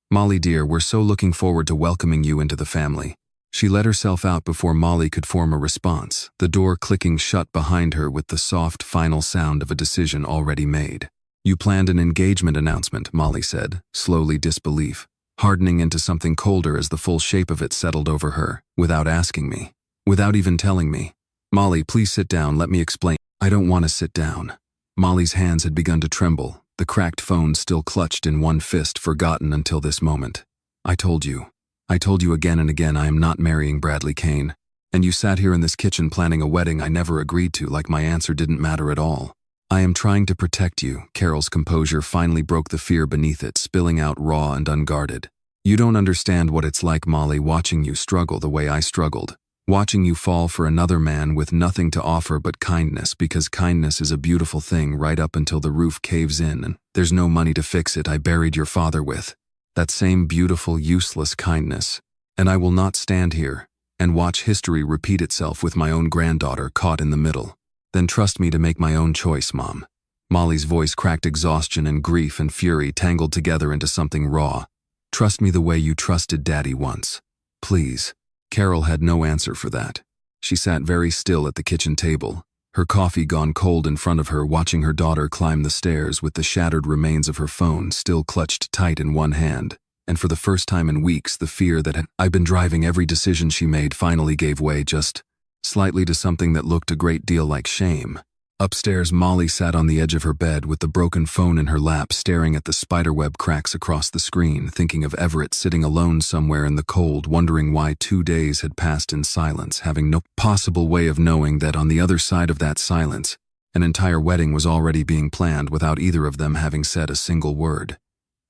Molly dear, we're so looking forward to welcoming you into the family." She let herself out before Molly could form a response, the door clicking shut behind her with the soft, final sound of a decision already made. "You planned an engagement announcement," Molly said, slowly, disbelief hardening into something colder as the full shape of it settled over her, "without asking me. Without even telling me." "Molly, please sit down, let me explain." "I don't want to sit down." Molly's hands had begun to tremble, the cracked phone still clutched in one fist, forgotten until this moment. I told you again and again I am not marrying Bradley Kane. And you sat here in this kitchen planning a wedding I never agreed to, like my answer didn't matter at all. "I am trying to protect you." Carol's composure finally broke the fear beneath it, spilling out raw and unguarded. You don't understand what it's like, Molly, watching you struggle the way I struggled. Watching you fall for another man with nothing to offer but kindness, because kindness is a beautiful thing right up until the roof caves in and there's no money to fix it. I buried your father with that same beautiful, useless kindness. And I will not stand here and watch history repeat itself with my own granddaughter caught in the middle. Then trust me to make my own choice, Mom. Molly's voice cracked exhaustion and grief and fury tangled together into something raw. Trust me the way you trusted Daddy once. Please. Carol had no answer for that. She sat very still at the kitchen table, her coffee gone cold in front of her, watching her daughter climb the stairs with the shattered remains of her phone still clutched tight in one hand. And for the first time in weeks, the fear that had been driving every decision she made finally gave way just slightly to something that looked a great deal like shame. Upstairs, Molly sat on the edge of her bed with the broken phone in her lap, staring at the spiderweb cracks across the screen, thinking of Everett sitting alone somewhere in the cold, wondering why 2 days had passed in silence, having no possible way of knowing that on the other side of that silence, an entire wedding was already being planned without either of them having said a single word.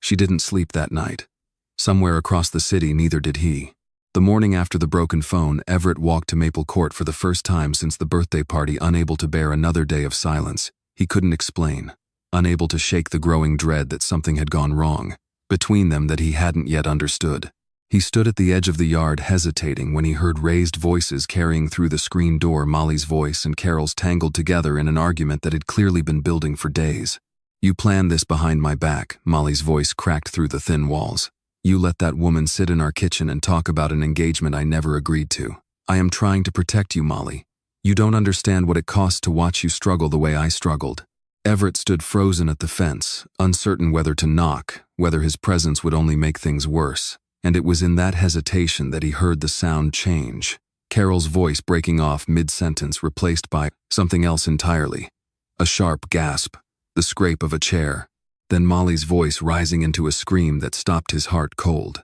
She didn't sleep that night. Somewhere across the city, neither did he. The morning after the broken phone, Everett walked to Maple Court for the first time since the birthday party, unable to bear another day of silence. He couldn't explain, unable to shake the growing dread that something had gone wrong between them that he hadn't yet understood. He stood at the edge of the yard, hesitating, when he heard raised voices carrying through the screen door, Molly's voice and Carol's tangled together in an argument that had clearly been building for days. You planned this behind my back, Molly's voice cracked through the thin walls. You let that woman sit in our kitchen and talk about an engagement I never agreed to. I am trying to protect you, Molly. You don't understand what it costs to watch you struggle the way I struggled. Everett stood frozen at the fence, uncertain whether to knock, whether his presence would only make things worse. And it was in that hesitation that he heard the sound change. Carol's voice breaking off mid-sentence, replaced by something else entirely. A sharp gasp, the scrape of a chair. Then Molly's voice rising into a scream that stopped his heart cold.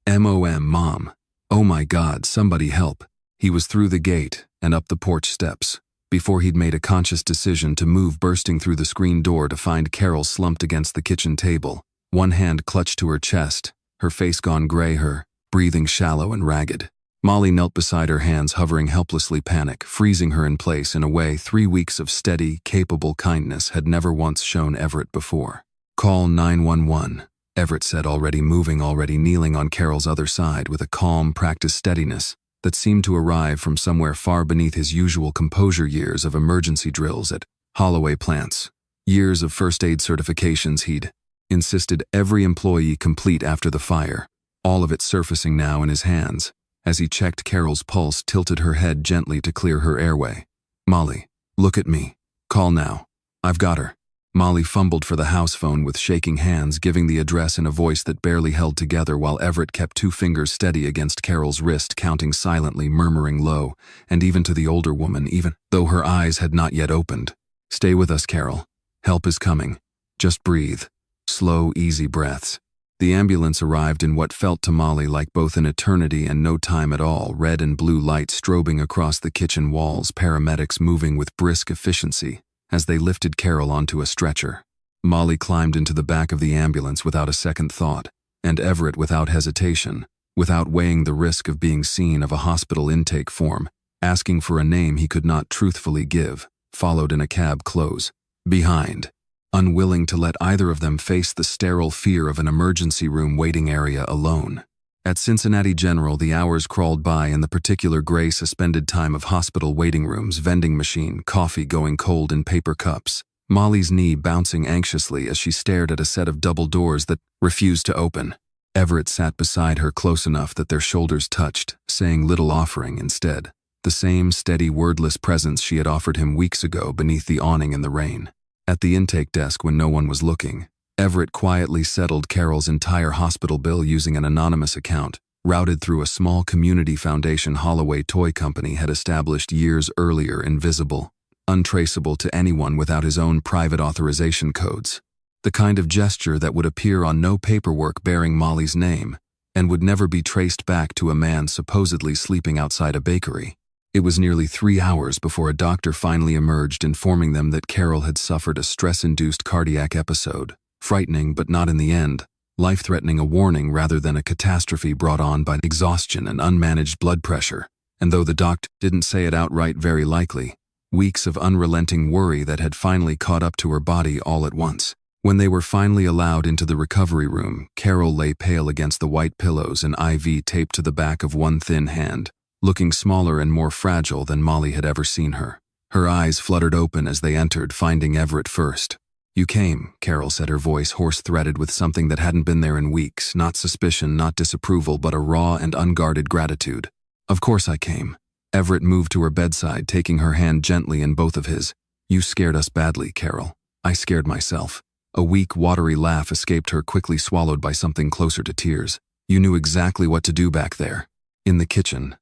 "Mom, Mom. Oh my God, somebody help." He was through the gate and up the porch steps before he'd made a conscious decision to move, bursting through the screen door to find Carol slumped against the kitchen table, one hand clutched to her chest, her face gone gray, her breathing shallow and ragged. Molly knelt beside her, hands hovering helplessly, panic freezing her in place in a way 3 weeks of steady, capable kindness had never once shown Everett before. "Call 911, Everett said, already moving, already kneeling on Carol's other side with a calm, practiced steadiness that seemed to arrive from somewhere far beneath his usual composure. Years of emergency drills at Holloway plants, years of first aid certifications he'd insisted every employee complete after the fire, all of it surfacing now in his hands. As he checked Carol's pulse, tilted her head gently to clear her airway. "Molly, look at me. Call now. I've got her." Molly fumbled for the house phone with shaking hands, giving the address in a voice that barely held together, while Everett kept 2 fingers steady against Carol's wrist, counting silently, murmuring low, and even to the older woman, even though her eyes had not yet opened. "Stay with us, Carol. Help is coming. Just breathe. Slow, easy breaths." The ambulance arrived in what felt to Molly like both an eternity and no time at all, red and blue lights strobing across the kitchen walls, paramedics moving with brisk efficiency as they lifted Carol onto a stretcher. Molly climbed into the back of the ambulance without a second thought, and Everett, without hesitation, without weighing the risk of being seen, of a hospital intake form, asking for a name he could not truthfully give, followed in a cab close behind, unwilling to let either of them face the sterile fear of an emergency room waiting area alone. At Cincinnati General, the hours crawled by in the particular gray suspended time of hospital waiting rooms, vending machine, coffee going cold in paper cups, Molly's knee bouncing anxiously as she stared at a set of double doors that refused to open. Everett sat beside her, close enough that their shoulders touched, saying little, offering instead the same steady, wordless presence she had offered him weeks ago beneath the awning in the rain. At the intake desk, when no one was looking, Everett quietly settled Carol's entire hospital bill using an anonymous account, routed through a small community foundation Holloway Toy Company had established years earlier, invisible, untraceable to anyone without his own private authorization codes. The kind of gesture that would appear on no paperwork bearing Molly's name and would never be traced back to a man supposedly sleeping outside a bakery. It was nearly 3 hours before a doctor finally emerged, informing them that Carol had suffered a stress-induced cardiac episode. Frightening, but not in the end. life-threatening, a warning rather than a catastrophe brought on by exhaustion and unmanaged blood pressure. And though the doctor didn't say it outright, very likely, weeks of unrelenting worry that had finally caught up to her body all at once. When they were finally allowed into the recovery room, Carol lay pale against the white pillows, an IV taped to the back of one thin hand, looking smaller and more fragile than Molly had ever seen her. Her eyes fluttered open as they entered, finding Everett first. "You came," Carol said, her voice hoarse-threaded with something that hadn't been there in weeks, not suspicion, not disapproval, but a raw and unguarded gratitude. "Of course I came." Everett moved to her bedside, taking her hand gently in both of his. "You scared us badly, Carol. I scared myself." A weak, watery laugh escaped her, quickly swallowed by something closer to tears. "You knew exactly what to do back there. In the kitchen.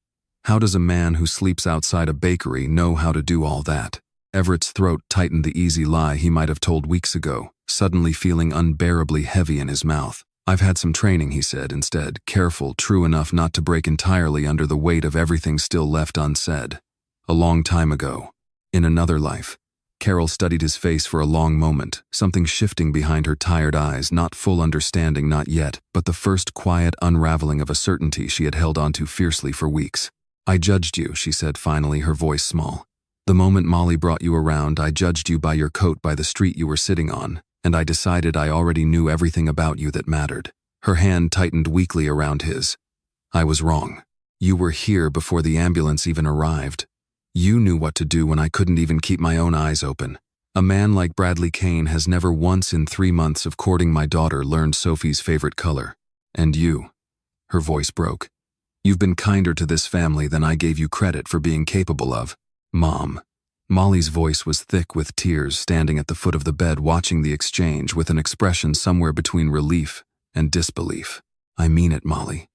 How does a man who sleeps outside a bakery know how to do all that?" Everett's throat tightened, the easy lie he might have told weeks ago, suddenly feeling unbearably heavy in his mouth. "I've had some training," he said instead, careful, true enough not to break entirely under the weight of everything still left unsaid. "A long time ago. In another life." Carol studied his face for a long moment, something shifting behind her tired eyes, not full understanding, not yet, but the first quiet unraveling of a certainty she had held onto fiercely for weeks. "I judged you," she said finally, her voice small. "The moment Molly brought you around, I judged you by your coat by the street you were sitting on, and I decided I already knew everything about you that mattered." Her hand tightened weakly around his. "I was wrong. You were here before the ambulance even arrived. You knew what to do when I couldn't even keep my own eyes open. A man like Bradley Kane has never once in 3 months of courting my daughter learned Sophie's favorite color. And you," her voice broke, "you've been kinder to this family than I gave you credit for being capable of. Mom." Molly's voice was thick with tears, standing at the foot of the bed watching the exchange with an expression somewhere between relief and disbelief. "I mean it, Molly."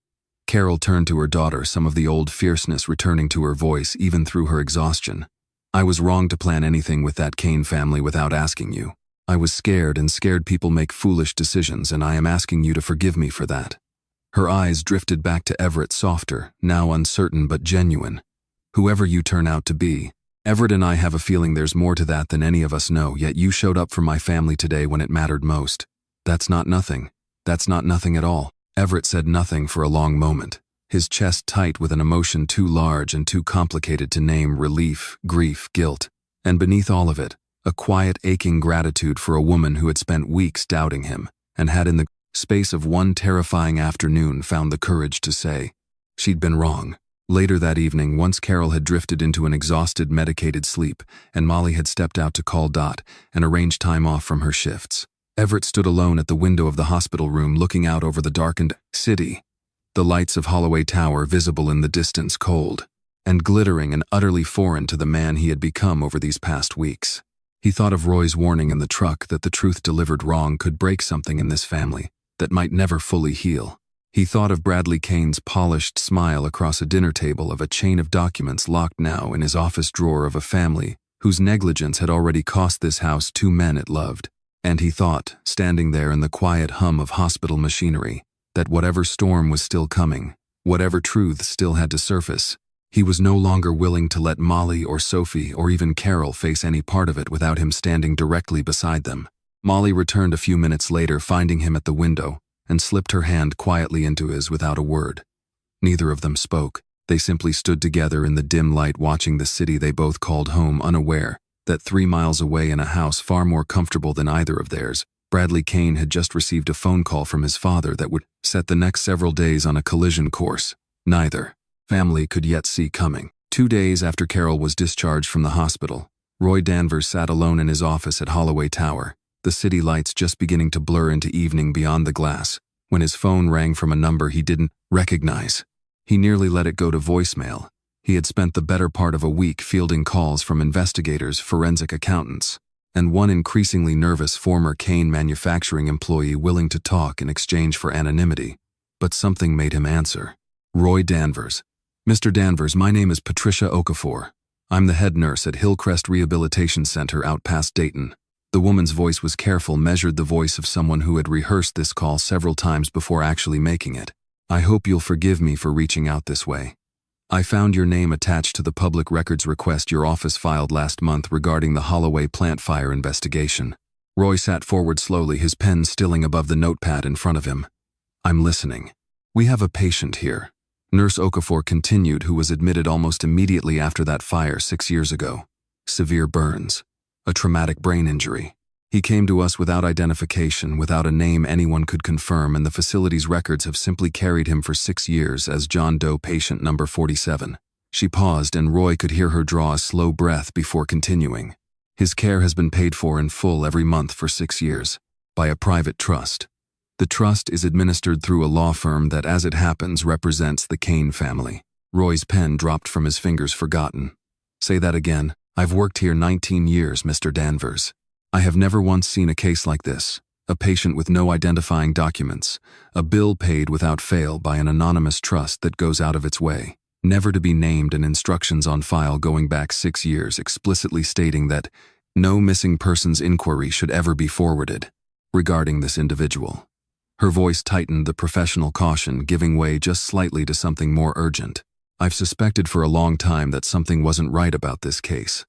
Carol turned to her daughter, some of the old fierceness returning to her voice even through her exhaustion. "I was wrong to plan anything with that Kane family without asking you. I was scared, and scared people make foolish decisions, and I am asking you to forgive me for that." Her eyes drifted back to Everett, softer, now uncertain but genuine. "Whoever you turn out to be, Everett and I have a feeling there's more to that than any of us know, yet you showed up for my family today when it mattered most. That's not nothing. That's not nothing at all." Everett said nothing for a long moment, his chest tight with an emotion too large and too complicated to name: relief, grief, guilt, and beneath all of it, a quiet, aching gratitude for a woman who had spent weeks doubting him, and had in the space of one terrifying afternoon found the courage to say she'd been wrong. Later that evening, once Carol had drifted into an exhausted, medicated sleep, and Molly had stepped out to call Dot and arrange time off from her shifts, Everett stood alone at the window of the hospital room, looking out over the darkened city, the lights of Holloway Tower visible in the distance, cold and glittering and utterly foreign to the man he had become over these past weeks. He thought of Roy's warning in the truck that the truth delivered wrong could break something in this family that might never fully heal. He thought of Bradley Kane's polished smile across a dinner table, of a chain of documents locked now in his office drawer, of a family whose negligence had already cost this house 2 men it loved. And he thought, standing there in the quiet hum of hospital machinery, that whatever storm was still coming, whatever truth still had to surface, he was no longer willing to let Molly or Sophie or even Carol face any part of it without him standing directly beside them. Molly returned a few minutes later, finding him at the window, and slipped her hand quietly into his without a word. Neither of them spoke. They simply stood together in the dim light, watching the city they both called home, unaware that 3 miles away, in a house far more comfortable than either of theirs, Bradley Kane had just received a phone call from his father that would set the next several days on a collision course neither family could yet see coming. 2 days after Carol was discharged from the hospital, Roy Danvers sat alone in his office at Holloway Tower, the city lights just beginning to blur into evening beyond the glass, when his phone rang from a number he didn't recognize. He nearly let it go to voicemail. He had spent the better part of a week fielding calls from investigators, forensic accountants, and one increasingly nervous former Kane manufacturing employee willing to talk in exchange for anonymity. But something made him answer. Roy Danvers. "Mr. Danvers, my name is Patricia Okafor. I'm the head nurse at Hillcrest Rehabilitation Center out past Dayton." The woman's voice was careful, measured, the voice of someone who had rehearsed this call several times before actually making it. "I hope you'll forgive me for reaching out this way. I found your name attached to the public records request your office filed last month regarding the Holloway plant fire investigation." Roy sat forward slowly, his pen stilling above the notepad in front of him. "I'm listening. We have a patient here," Nurse Okafor continued, who was admitted almost immediately after that fire 6 years ago. "Severe burns. A traumatic brain injury. He came to us without identification, without a name anyone could confirm, and the facility's records have simply carried him for 6 years as John Doe patient number 47. She paused, and Roy could hear her draw a slow breath before continuing. "His care has been paid for in full every month for 6 years, by a private trust. The trust is administered through a law firm that, as it happens, represents the Kane family." Roy's pen dropped from his fingers, forgotten. "Say that again." "I've worked here 19 years, Mr. Danvers. I have never once seen a case like this. A patient with no identifying documents, a bill paid without fail by an anonymous trust that goes out of its way, never to be named, and instructions on file going back 6 years explicitly stating that no missing persons inquiry should ever be forwarded regarding this individual." Her voice tightened, the professional caution giving way just slightly to something more urgent. "I've suspected for a long time that something wasn't right about this case.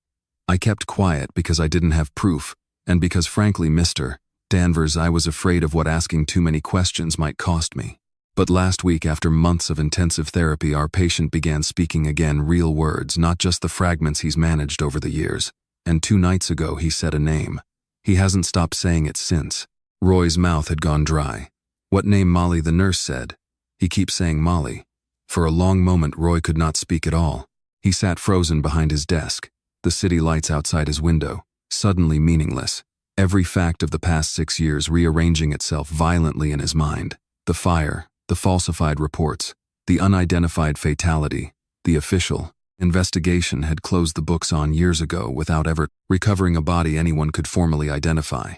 I kept quiet because I didn't have proof, and because, frankly, Mr. Danvers, I was afraid of what asking too many questions might cost me. But last week, after months of intensive therapy, our patient began speaking again, real words, not just the fragments he's managed over the years. And 2 nights ago, he said a name. He hasn't stopped saying it since." Roy's mouth had gone dry. "What name?" "Molly," the nurse said. "He keeps saying Molly." For a long moment, Roy could not speak at all. He sat frozen behind his desk, the city lights outside his window, suddenly meaningless. Every fact of the past 6 years rearranging itself violently in his mind. The fire, the falsified reports, the unidentified fatality, the official investigation had closed the books on years ago without ever recovering a body anyone could formally identify.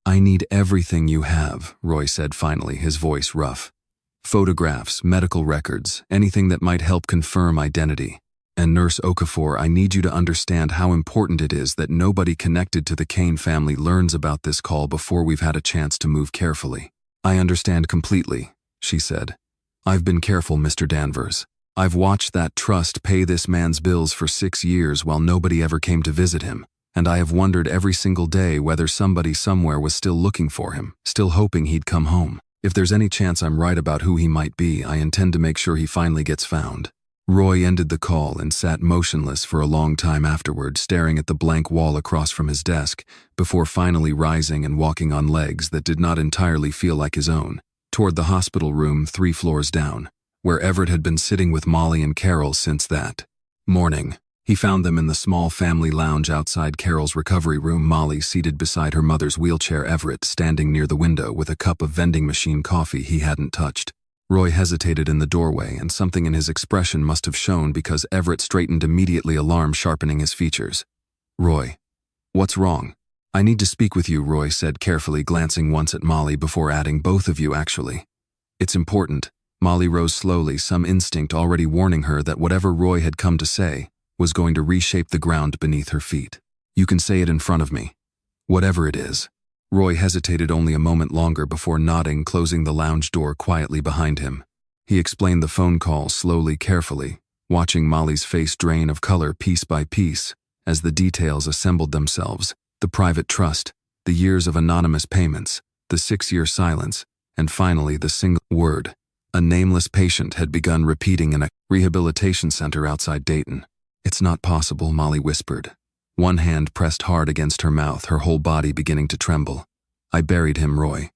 "I need everything you have," Roy said finally, his voice rough. "Photographs, medical records, anything that might help confirm identity. And Nurse Okafor, I need you to understand how important it is that nobody connected to the Kane family learns about this call before we've had a chance to move carefully." "I understand completely," she said. "I've been careful, Mr. Danvers. I've watched that trust pay this man's bills for 6 years while nobody ever came to visit him, and I have wondered every single day whether somebody somewhere was still looking for him, still hoping he'd come home. If there's any chance I'm right about who he might be, I intend to make sure he finally gets found." Roy ended the call and sat motionless for a long time afterward, staring at the blank wall across from his desk, before finally rising and walking on legs that did not entirely feel like his own, toward the hospital room 3 floors down, where Everett had been sitting with Molly and Carol since that morning. He found them in the small family lounge outside Carol's recovery room, Molly seated beside her mother's wheelchair, Everett standing near the window with a cup of vending machine coffee he hadn't touched. Roy hesitated in the doorway, and something in his expression must have shown because Everett straightened immediately, alarm sharpening his features. "Roy, what's wrong?" "I need to speak with you," Roy said carefully, glancing once at Molly before adding, "Both of you, actually. It's important." Molly rose slowly, some instinct already warning her that whatever Roy had come to say was going to reshape the ground beneath her feet. "You can say it in front of me. Whatever it is." Roy hesitated only a moment longer before nodding, closing the lounge door quietly behind him. He explained the phone call slowly, carefully, watching Molly's face drain of color piece by piece as the details assembled themselves. The private trust, the years of anonymous payments, the 6-year silence, and finally the single word a nameless patient had begun repeating in a rehabilitation center outside Dayton. "It's not possible," Molly whispered. One hand pressed hard against her mouth, her whole body beginning to tremble. "I buried him, Roy.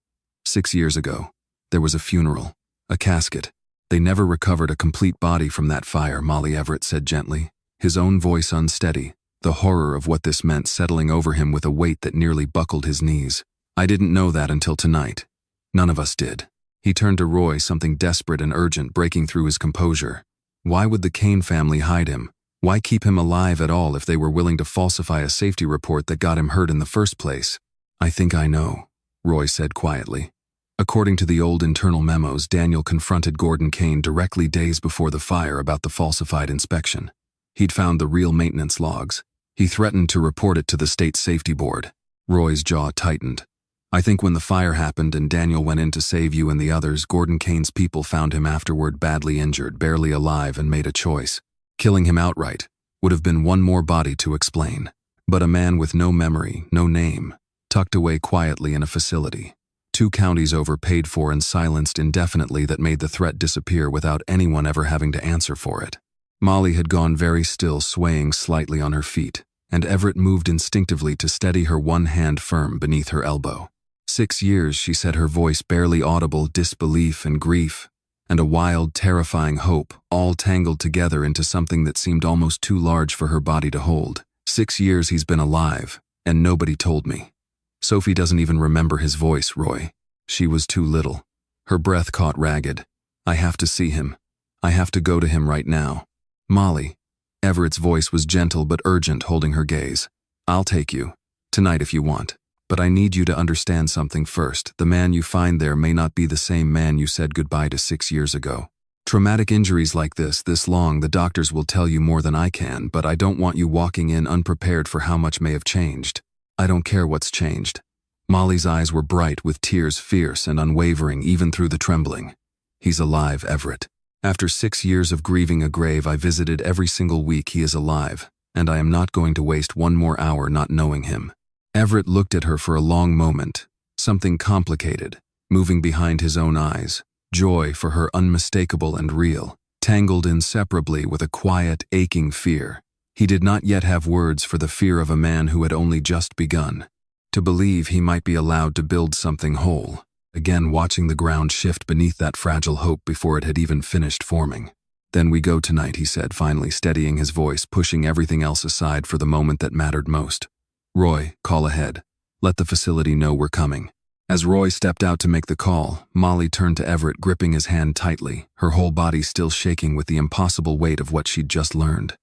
6 years ago. There was a funeral, a casket. They never recovered a complete body from that fire," Molly Everett said gently, his own voice unsteady, the horror of what this meant settling over him with a weight that nearly buckled his knees. "I didn't know that until tonight. None of us did." He turned to Roy, something desperate and urgent breaking through his composure. Why would the Kane family hide him? Why keep him alive at all if they were willing to falsify a safety report that got him hurt in the first place? "I think I know," Roy said quietly. According to the old internal memos, Daniel confronted Gordon Kane directly days before the fire about the falsified inspection. He'd found the real maintenance logs. He threatened to report it to the state safety board. Roy's jaw tightened. "I think when the fire happened and Daniel went in to save you and the others, Gordon Kane's people found him afterward badly injured, barely alive, and made a choice. Killing him outright would have been one more body to explain. But a man with no memory, no name, tucked away quietly in a facility. 2 counties over, paid for and silenced indefinitely, that made the threat disappear without anyone ever having to answer for it. Molly had gone very still, swaying slightly on her feet, and Everett moved instinctively to steady her one hand firm beneath her elbow. 6 years, she said, her voice barely audible, disbelief and grief, and a wild, terrifying hope, all tangled together into something that seemed almost too large for her body to hold. 6 years he's been alive, and nobody told me. Sophie doesn't even remember his voice, Roy. She was too little. Her breath caught ragged. I have to see him. I have to go to him right now. Molly. Everett's voice was gentle but urgent, holding her gaze. I'll take you. Tonight if you want. But I need you to understand something first. The man you find there may not be the same man you said goodbye to 6 years ago. Traumatic injuries like this long, the doctors will tell you more than I can, but I don't want you walking in unprepared for how much may have changed. I don't care what's changed. Molly's eyes were bright with tears, fierce and unwavering even through the trembling. He's alive, Everett. After 6 years of grieving a grave I visited every single week, he is alive, and I am not going to waste one more hour not knowing him. Everett looked at her for a long moment, something complicated, moving behind his own eyes, joy for her unmistakable and real, tangled inseparably with a quiet, aching fear. He did not yet have words for the fear of a man who had only just begun. To believe he might be allowed to build something whole, again watching the ground shift beneath that fragile hope before it had even finished forming. Then we go tonight, he said, finally steadying his voice, pushing everything else aside for the moment that mattered most. Roy, call ahead. Let the facility know we're coming. As Roy stepped out to make the call, Molly turned to Everett, gripping his hand tightly, her whole body still shaking with the impossible weight of what she'd just learned.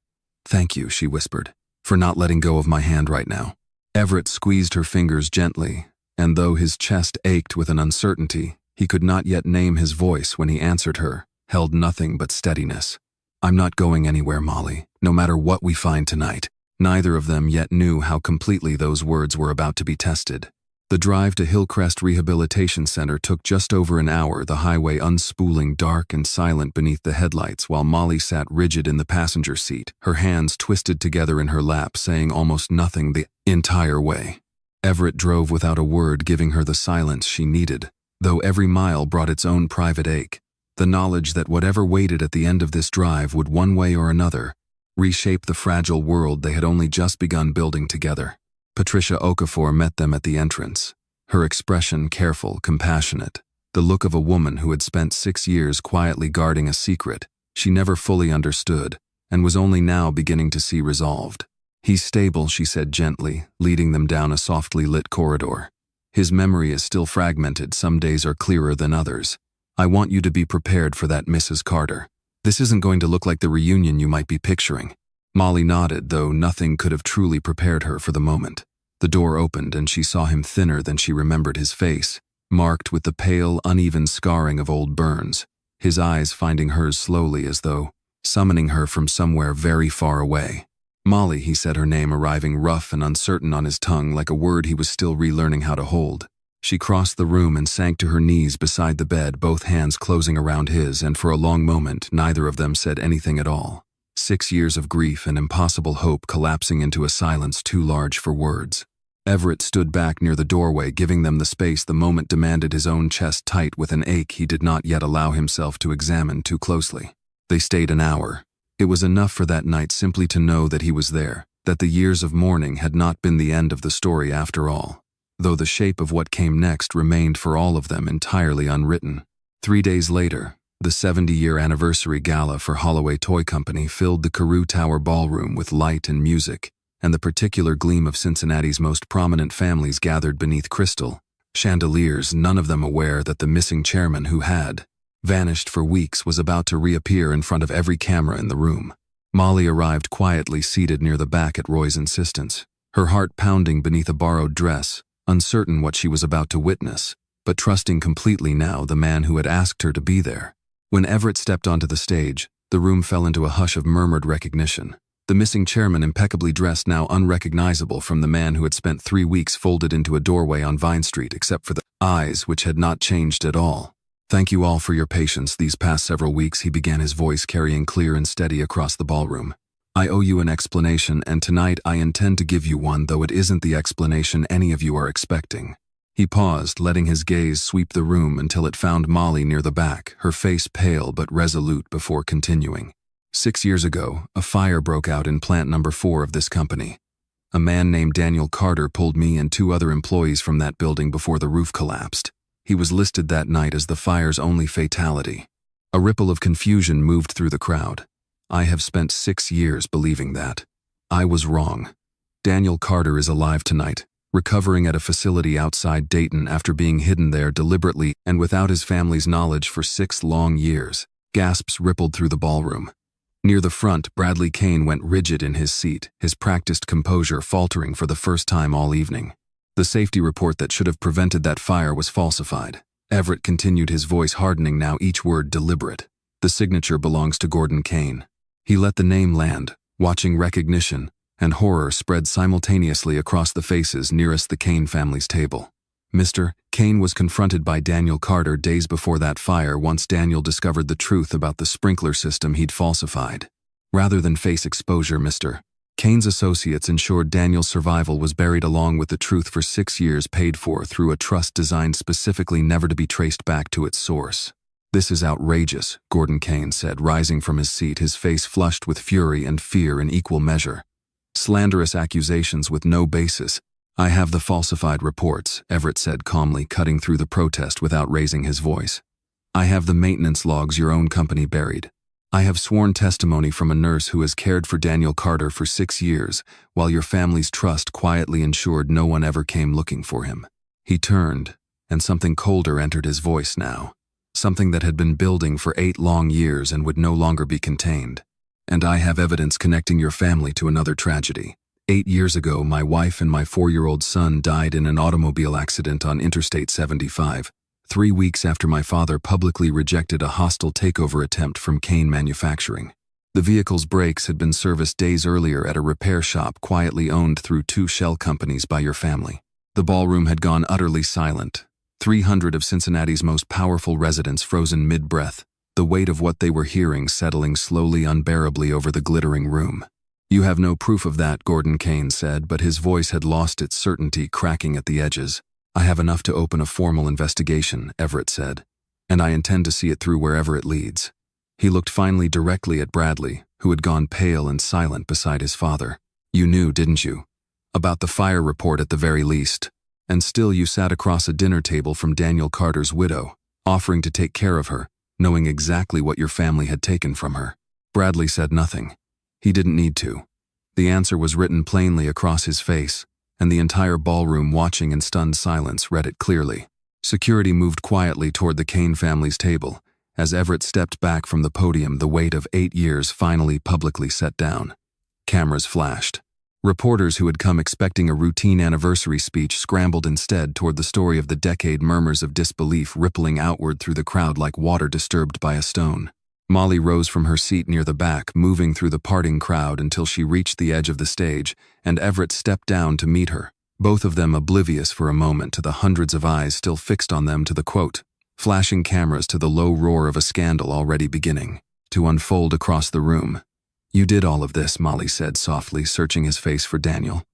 Thank you, she whispered, for not letting go of my hand right now. Everett squeezed her fingers gently, and though his chest ached with an uncertainty he could not yet name, his voice, when he answered her, held nothing but steadiness. I'm not going anywhere, Molly, no matter what we find tonight. Neither of them yet knew how completely those words were about to be tested. The drive to Hillcrest Rehabilitation Center took just over an hour, the highway unspooling, dark and silent beneath the headlights, while Molly sat rigid in the passenger seat, her hands twisted together in her lap, saying almost nothing the entire way. Everett drove without a word, giving her the silence she needed, though every mile brought its own private ache. The knowledge that whatever waited at the end of this drive would, one way or another, reshape the fragile world they had only just begun building together. Patricia Okafor met them at the entrance, her expression careful, compassionate, the look of a woman who had spent 6 years quietly guarding a secret she never fully understood and was only now beginning to see resolved. He's stable, she said gently, leading them down a softly lit corridor. His memory is still fragmented, some days are clearer than others. I want you to be prepared for that, Mrs. Carter. This isn't going to look like the reunion you might be picturing. Molly nodded, though nothing could have truly prepared her for the moment. The door opened and she saw him, thinner than she remembered, his face, marked with the pale, uneven scarring of old burns, his eyes finding hers slowly as though summoning her from somewhere very far away. Molly, he said, her name arriving rough and uncertain on his tongue, like a word he was still relearning how to hold. She crossed the room and sank to her knees beside the bed, both hands closing around his, and for a long moment neither of them said anything at all. 6 years of grief and impossible hope collapsing into a silence too large for words. Everett stood back near the doorway, giving them the space the moment demanded, his own chest tight with an ache he did not yet allow himself to examine too closely. They stayed an hour. It was enough for that night simply to know that he was there, that the years of mourning had not been the end of the story after all, though the shape of what came next remained for all of them entirely unwritten. 3 days later, the 70-year anniversary gala for Holloway Toy Company filled the Carew Tower ballroom with light and music, and the particular gleam of Cincinnati's most prominent families gathered beneath crystal chandeliers, none of them aware that the missing chairman, who had vanished for weeks, was about to reappear in front of every camera in the room. Molly arrived quietly, seated near the back at Roy's insistence, her heart pounding beneath a borrowed dress, uncertain what she was about to witness, but trusting completely now the man who had asked her to be there. When Everett stepped onto the stage, the room fell into a hush of murmured recognition. The missing chairman, impeccably dressed, now unrecognizable from the man who had spent 3 weeks folded into a doorway on Vine Street, except for the eyes, which had not changed at all. Thank you all for your patience these past several weeks, he began, his voice carrying clear and steady across the ballroom. I owe you an explanation, and tonight I intend to give you one, though it isn't the explanation any of you are expecting." He paused, letting his gaze sweep the room until it found Molly near the back, her face pale but resolute, before continuing. 6 years ago, a fire broke out in plant number 4 of this company. A man named Daniel Carter pulled me and 2 other employees from that building before the roof collapsed. He was listed that night as the fire's only fatality. A ripple of confusion moved through the crowd. I have spent 6 years believing that. I was wrong. Daniel Carter is alive tonight, recovering at a facility outside Dayton after being hidden there deliberately and without his family's knowledge for 6 long years. Gasps rippled through the ballroom. Near the front, Bradley Kane went rigid in his seat, his practiced composure faltering for the first time all evening. The safety report that should have prevented that fire was falsified. Everett continued, his voice hardening now, each word deliberate. The signature belongs to Gordon Kane. He let the name land, watching recognition and horror spread simultaneously across the faces nearest the Kane family's table. Mr. Kane was confronted by Daniel Carter days before that fire once Daniel discovered the truth about the sprinkler system he'd falsified. Rather than face exposure, Mr. Kane's associates ensured Daniel's survival was buried along with the truth for 6 years, paid for through a trust designed specifically never to be traced back to its source. "This is outrageous," Gordon Kane said, rising from his seat, his face flushed with fury and fear in equal measure. "Slanderous accusations with no basis." "I have the falsified reports," Everett said calmly, cutting through the protest without raising his voice. "I have the maintenance logs your own company buried. I have sworn testimony from a nurse who has cared for Daniel Carter for 6 years, while your family's trust quietly ensured no one ever came looking for him." He turned, and something colder entered his voice now. Something that had been building for 8 long years and would no longer be contained. "And I have evidence connecting your family to another tragedy. 8 years ago, my wife and my 4-year-old son died in an automobile accident on Interstate 75, 3 weeks after my father publicly rejected a hostile takeover attempt from Kane Manufacturing. The vehicle's brakes had been serviced days earlier at a repair shop quietly owned through 2 shell companies by your family. The ballroom had gone utterly silent. 300 of Cincinnati's most powerful residents frozen mid-breath, the weight of what they were hearing settling slowly, unbearably over the glittering room. "You have no proof of that," Gordon Kane said, but his voice had lost its certainty, cracking at the edges. "I have enough to open a formal investigation," Everett said, "and I intend to see it through wherever it leads." He looked finally directly at Bradley, who had gone pale and silent beside his father. "You knew, didn't you? About the fire report at the very least. And still you sat across a dinner table from Daniel Carter's widow, offering to take care of her, knowing exactly what your family had taken from her." Bradley said nothing. He didn't need to. The answer was written plainly across his face, and the entire ballroom, watching in stunned silence, read it clearly. Security moved quietly toward the Kane family's table. As Everett stepped back from the podium, the weight of 8 years finally publicly set down. Cameras flashed. Reporters who had come expecting a routine anniversary speech scrambled instead toward the story of the decade, murmurs of disbelief rippling outward through the crowd like water disturbed by a stone. Molly rose from her seat near the back, moving through the parting crowd until she reached the edge of the stage, and Everett stepped down to meet her, both of them oblivious for a moment to the hundreds of eyes still fixed on them, to the quote, flashing cameras, to the low roar of a scandal already beginning to unfold across the room. "You did all of this," Molly said softly, searching his face for Daniel.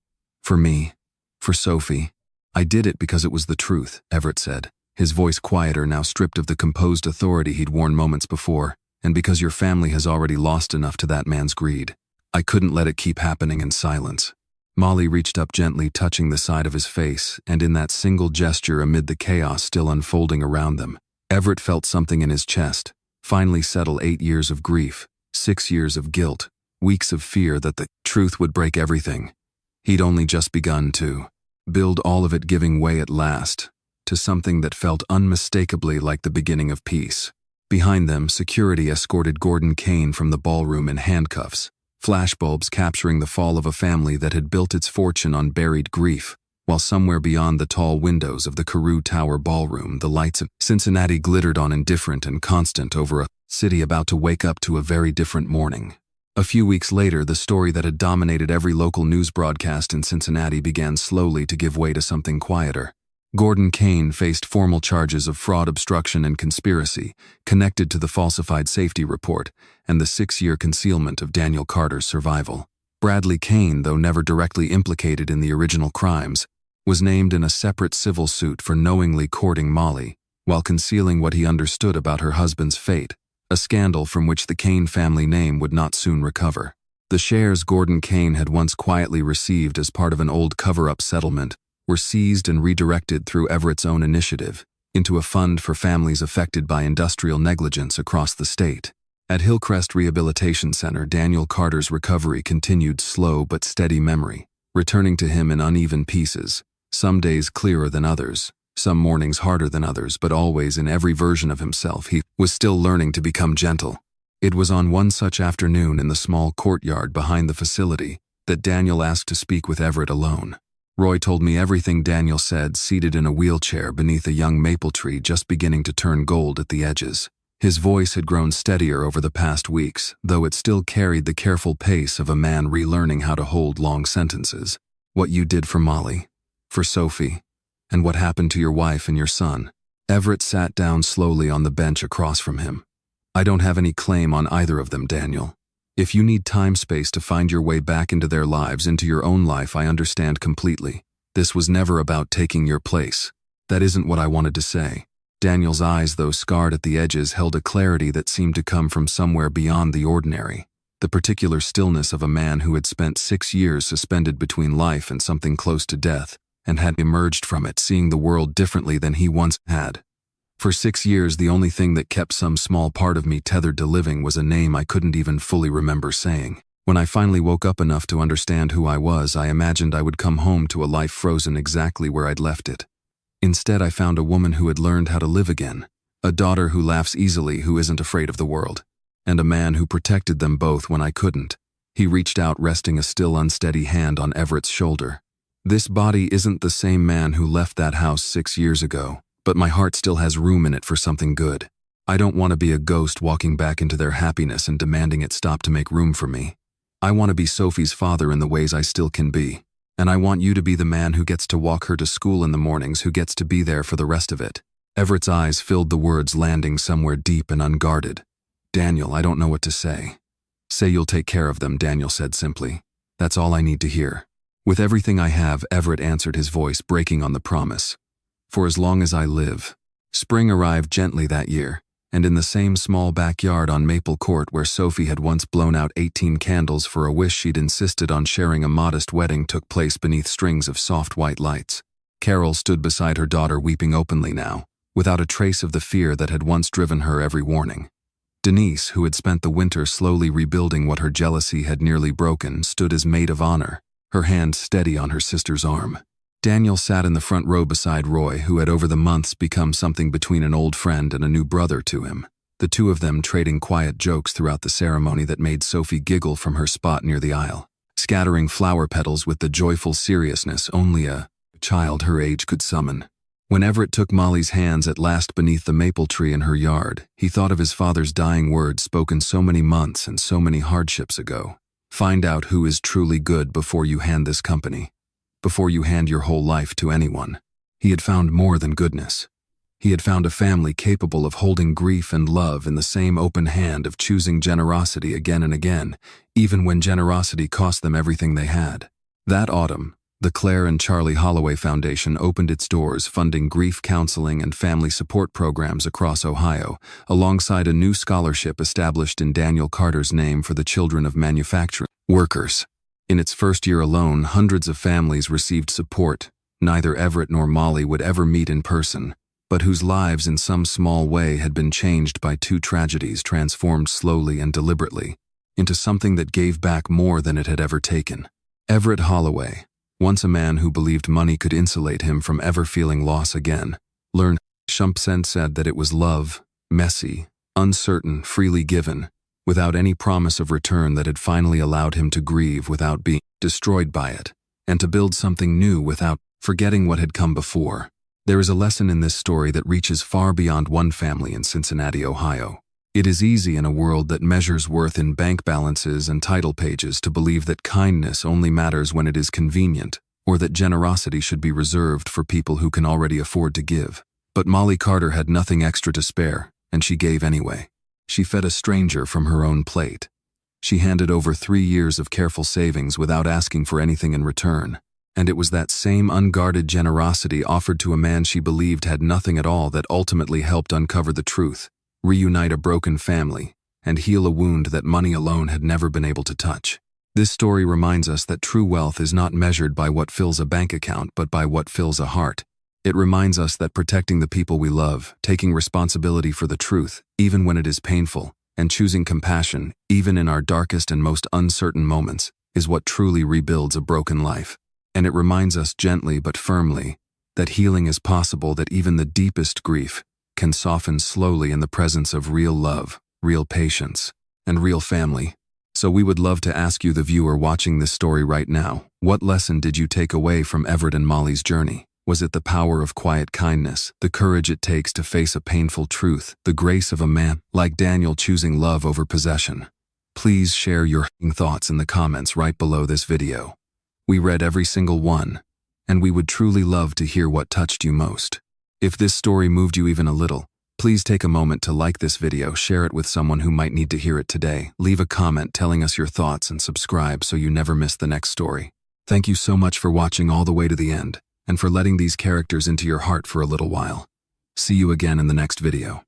"For me. For Sophie. I did it because it was the truth," Everett said, his voice quieter now, stripped of the composed authority he'd worn moments before. "And because your family has already lost enough to that man's greed. I couldn't let it keep happening in silence." Molly reached up gently, touching the side of his face, and in that single gesture, amid the chaos still unfolding around them, Everett felt something in his chest finally settle. 8 years of grief, 6 years of guilt, weeks of fear that the truth would break everything. He'd only just begun to build, all of it giving way at last to something that felt unmistakably like the beginning of peace. Behind them, security escorted Gordon Kane from the ballroom in handcuffs, flashbulbs capturing the fall of a family that had built its fortune on buried grief, while somewhere beyond the tall windows of the Carew Tower ballroom, the lights of Cincinnati glittered on, indifferent and constant, over a city about to wake up to a very different morning. A few weeks later, the story that had dominated every local news broadcast in Cincinnati began slowly to give way to something quieter. Gordon Kane faced formal charges of fraud, obstruction, and conspiracy connected to the falsified safety report and the 6-year concealment of Daniel Carter's survival. Bradley Kane, though never directly implicated in the original crimes, was named in a separate civil suit for knowingly courting Molly while concealing what he understood about her husband's fate, a scandal from which the Kane family name would not soon recover. The shares Gordon Kane had once quietly received as part of an old cover-up settlement were seized and redirected through Everett's own initiative into a fund for families affected by industrial negligence across the state. At Hillcrest Rehabilitation Center, Daniel Carter's recovery continued slow but steady memory, returning to him in uneven pieces, some days clearer than others, some mornings harder than others, but always in every version of himself he was still learning to become gentle. It was on one such afternoon in the small courtyard behind the facility that Daniel asked to speak with Everett alone. Roy told me everything Daniel said, seated in a wheelchair beneath a young maple tree just beginning to turn gold at the edges. His voice had grown steadier over the past weeks, though it still carried the careful pace of a man relearning how to hold long sentences. What you did for Molly, for Sophie, and what happened to your wife and your son. Everett sat down slowly on the bench across from him. I don't have any claim on either of them, Daniel. If you need time-space to find your way back into their lives, into your own life, I understand completely. This was never about taking your place. That isn't what I wanted to say. Daniel's eyes, though scarred at the edges, held a clarity that seemed to come from somewhere beyond the ordinary. The particular stillness of a man who had spent 6 years suspended between life and something close to death, and had emerged from it seeing the world differently than he once had. For 6 years, the only thing that kept some small part of me tethered to living was a name I couldn't even fully remember saying. When I finally woke up enough to understand who I was, I imagined I would come home to a life frozen exactly where I'd left it. Instead, I found a woman who had learned how to live again, a daughter who laughs easily, who isn't afraid of the world, and a man who protected them both when I couldn't. He reached out, resting a still unsteady hand on Everett's shoulder. This body isn't the same man who left that house 6 years ago. But my heart still has room in it for something good. I don't want to be a ghost walking back into their happiness and demanding it stop to make room for me. I want to be Sophie's father in the ways I still can be. And I want you to be the man who gets to walk her to school in the mornings, who gets to be there for the rest of it. Everett's eyes filled, the words landing somewhere deep and unguarded. Daniel, I don't know what to say. Say you'll take care of them, Daniel said simply. That's all I need to hear. With everything I have, Everett answered, his voice breaking on the promise. For as long as I live. Spring arrived gently that year, and in the same small backyard on Maple Court where Sophie had once blown out 18 candles for a wish she'd insisted on sharing, a modest wedding took place beneath strings of soft white lights. Carol stood beside her daughter, weeping openly now, without a trace of the fear that had once driven her every warning. Denise, who had spent the winter slowly rebuilding what her jealousy had nearly broken, stood as maid of honor, her hand steady on her sister's arm. Daniel sat in the front row beside Roy, who had over the months become something between an old friend and a new brother to him, the two of them trading quiet jokes throughout the ceremony that made Sophie giggle from her spot near the aisle, scattering flower petals with the joyful seriousness only a child her age could summon. When Everett took Molly's hands at last beneath the maple tree in her yard, he thought of his father's dying words spoken so many months and so many hardships ago. Find out who is truly good before you hand this company. Before you hand your whole life to anyone. He had found more than goodness. He had found a family capable of holding grief and love in the same open hand, of choosing generosity again and again, even when generosity cost them everything they had. That autumn, the Claire and Charlie Holloway Foundation opened its doors, funding grief counseling and family support programs across Ohio, alongside a new scholarship established in Daniel Carter's name for the children of manufacturing workers. In its first year alone, hundreds of families received support neither Everett nor Molly would ever meet in person, but whose lives in some small way had been changed by two tragedies, transformed slowly and deliberately into something that gave back more than it had ever taken. Everett Holloway, once a man who believed money could insulate him from ever feeling loss again, learned Shumpsen said that it was love, messy, uncertain, freely given, without any promise of return, that had finally allowed him to grieve without being destroyed by it, and to build something new without forgetting what had come before. There is a lesson in this story that reaches far beyond one family in Cincinnati, Ohio. It is easy in a world that measures worth in bank balances and title pages to believe that kindness only matters when it is convenient, or that generosity should be reserved for people who can already afford to give. But Molly Carter had nothing extra to spare, and she gave anyway. She fed a stranger from her own plate. She handed over 3 years of careful savings without asking for anything in return. And it was that same unguarded generosity offered to a man she believed had nothing at all that ultimately helped uncover the truth, reunite a broken family, and heal a wound that money alone had never been able to touch. This story reminds us that true wealth is not measured by what fills a bank account but by what fills a heart. It reminds us that protecting the people we love, taking responsibility for the truth, even when it is painful, and choosing compassion, even in our darkest and most uncertain moments, is what truly rebuilds a broken life. And it reminds us gently but firmly that healing is possible, that even the deepest grief can soften slowly in the presence of real love, real patience, and real family. So we would love to ask you, the viewer watching this story right now, what lesson did you take away from Everett and Molly's journey? Was it the power of quiet kindness, the courage it takes to face a painful truth, the grace of a man like Daniel choosing love over possession? Please share your thoughts in the comments right below this video. We read every single one, and we would truly love to hear what touched you most. If this story moved you even a little, please take a moment to like this video, share it with someone who might need to hear it today, leave a comment telling us your thoughts, and subscribe so you never miss the next story. Thank you so much for watching all the way to the end, and for letting these characters into your heart for a little while. See you again in the next video.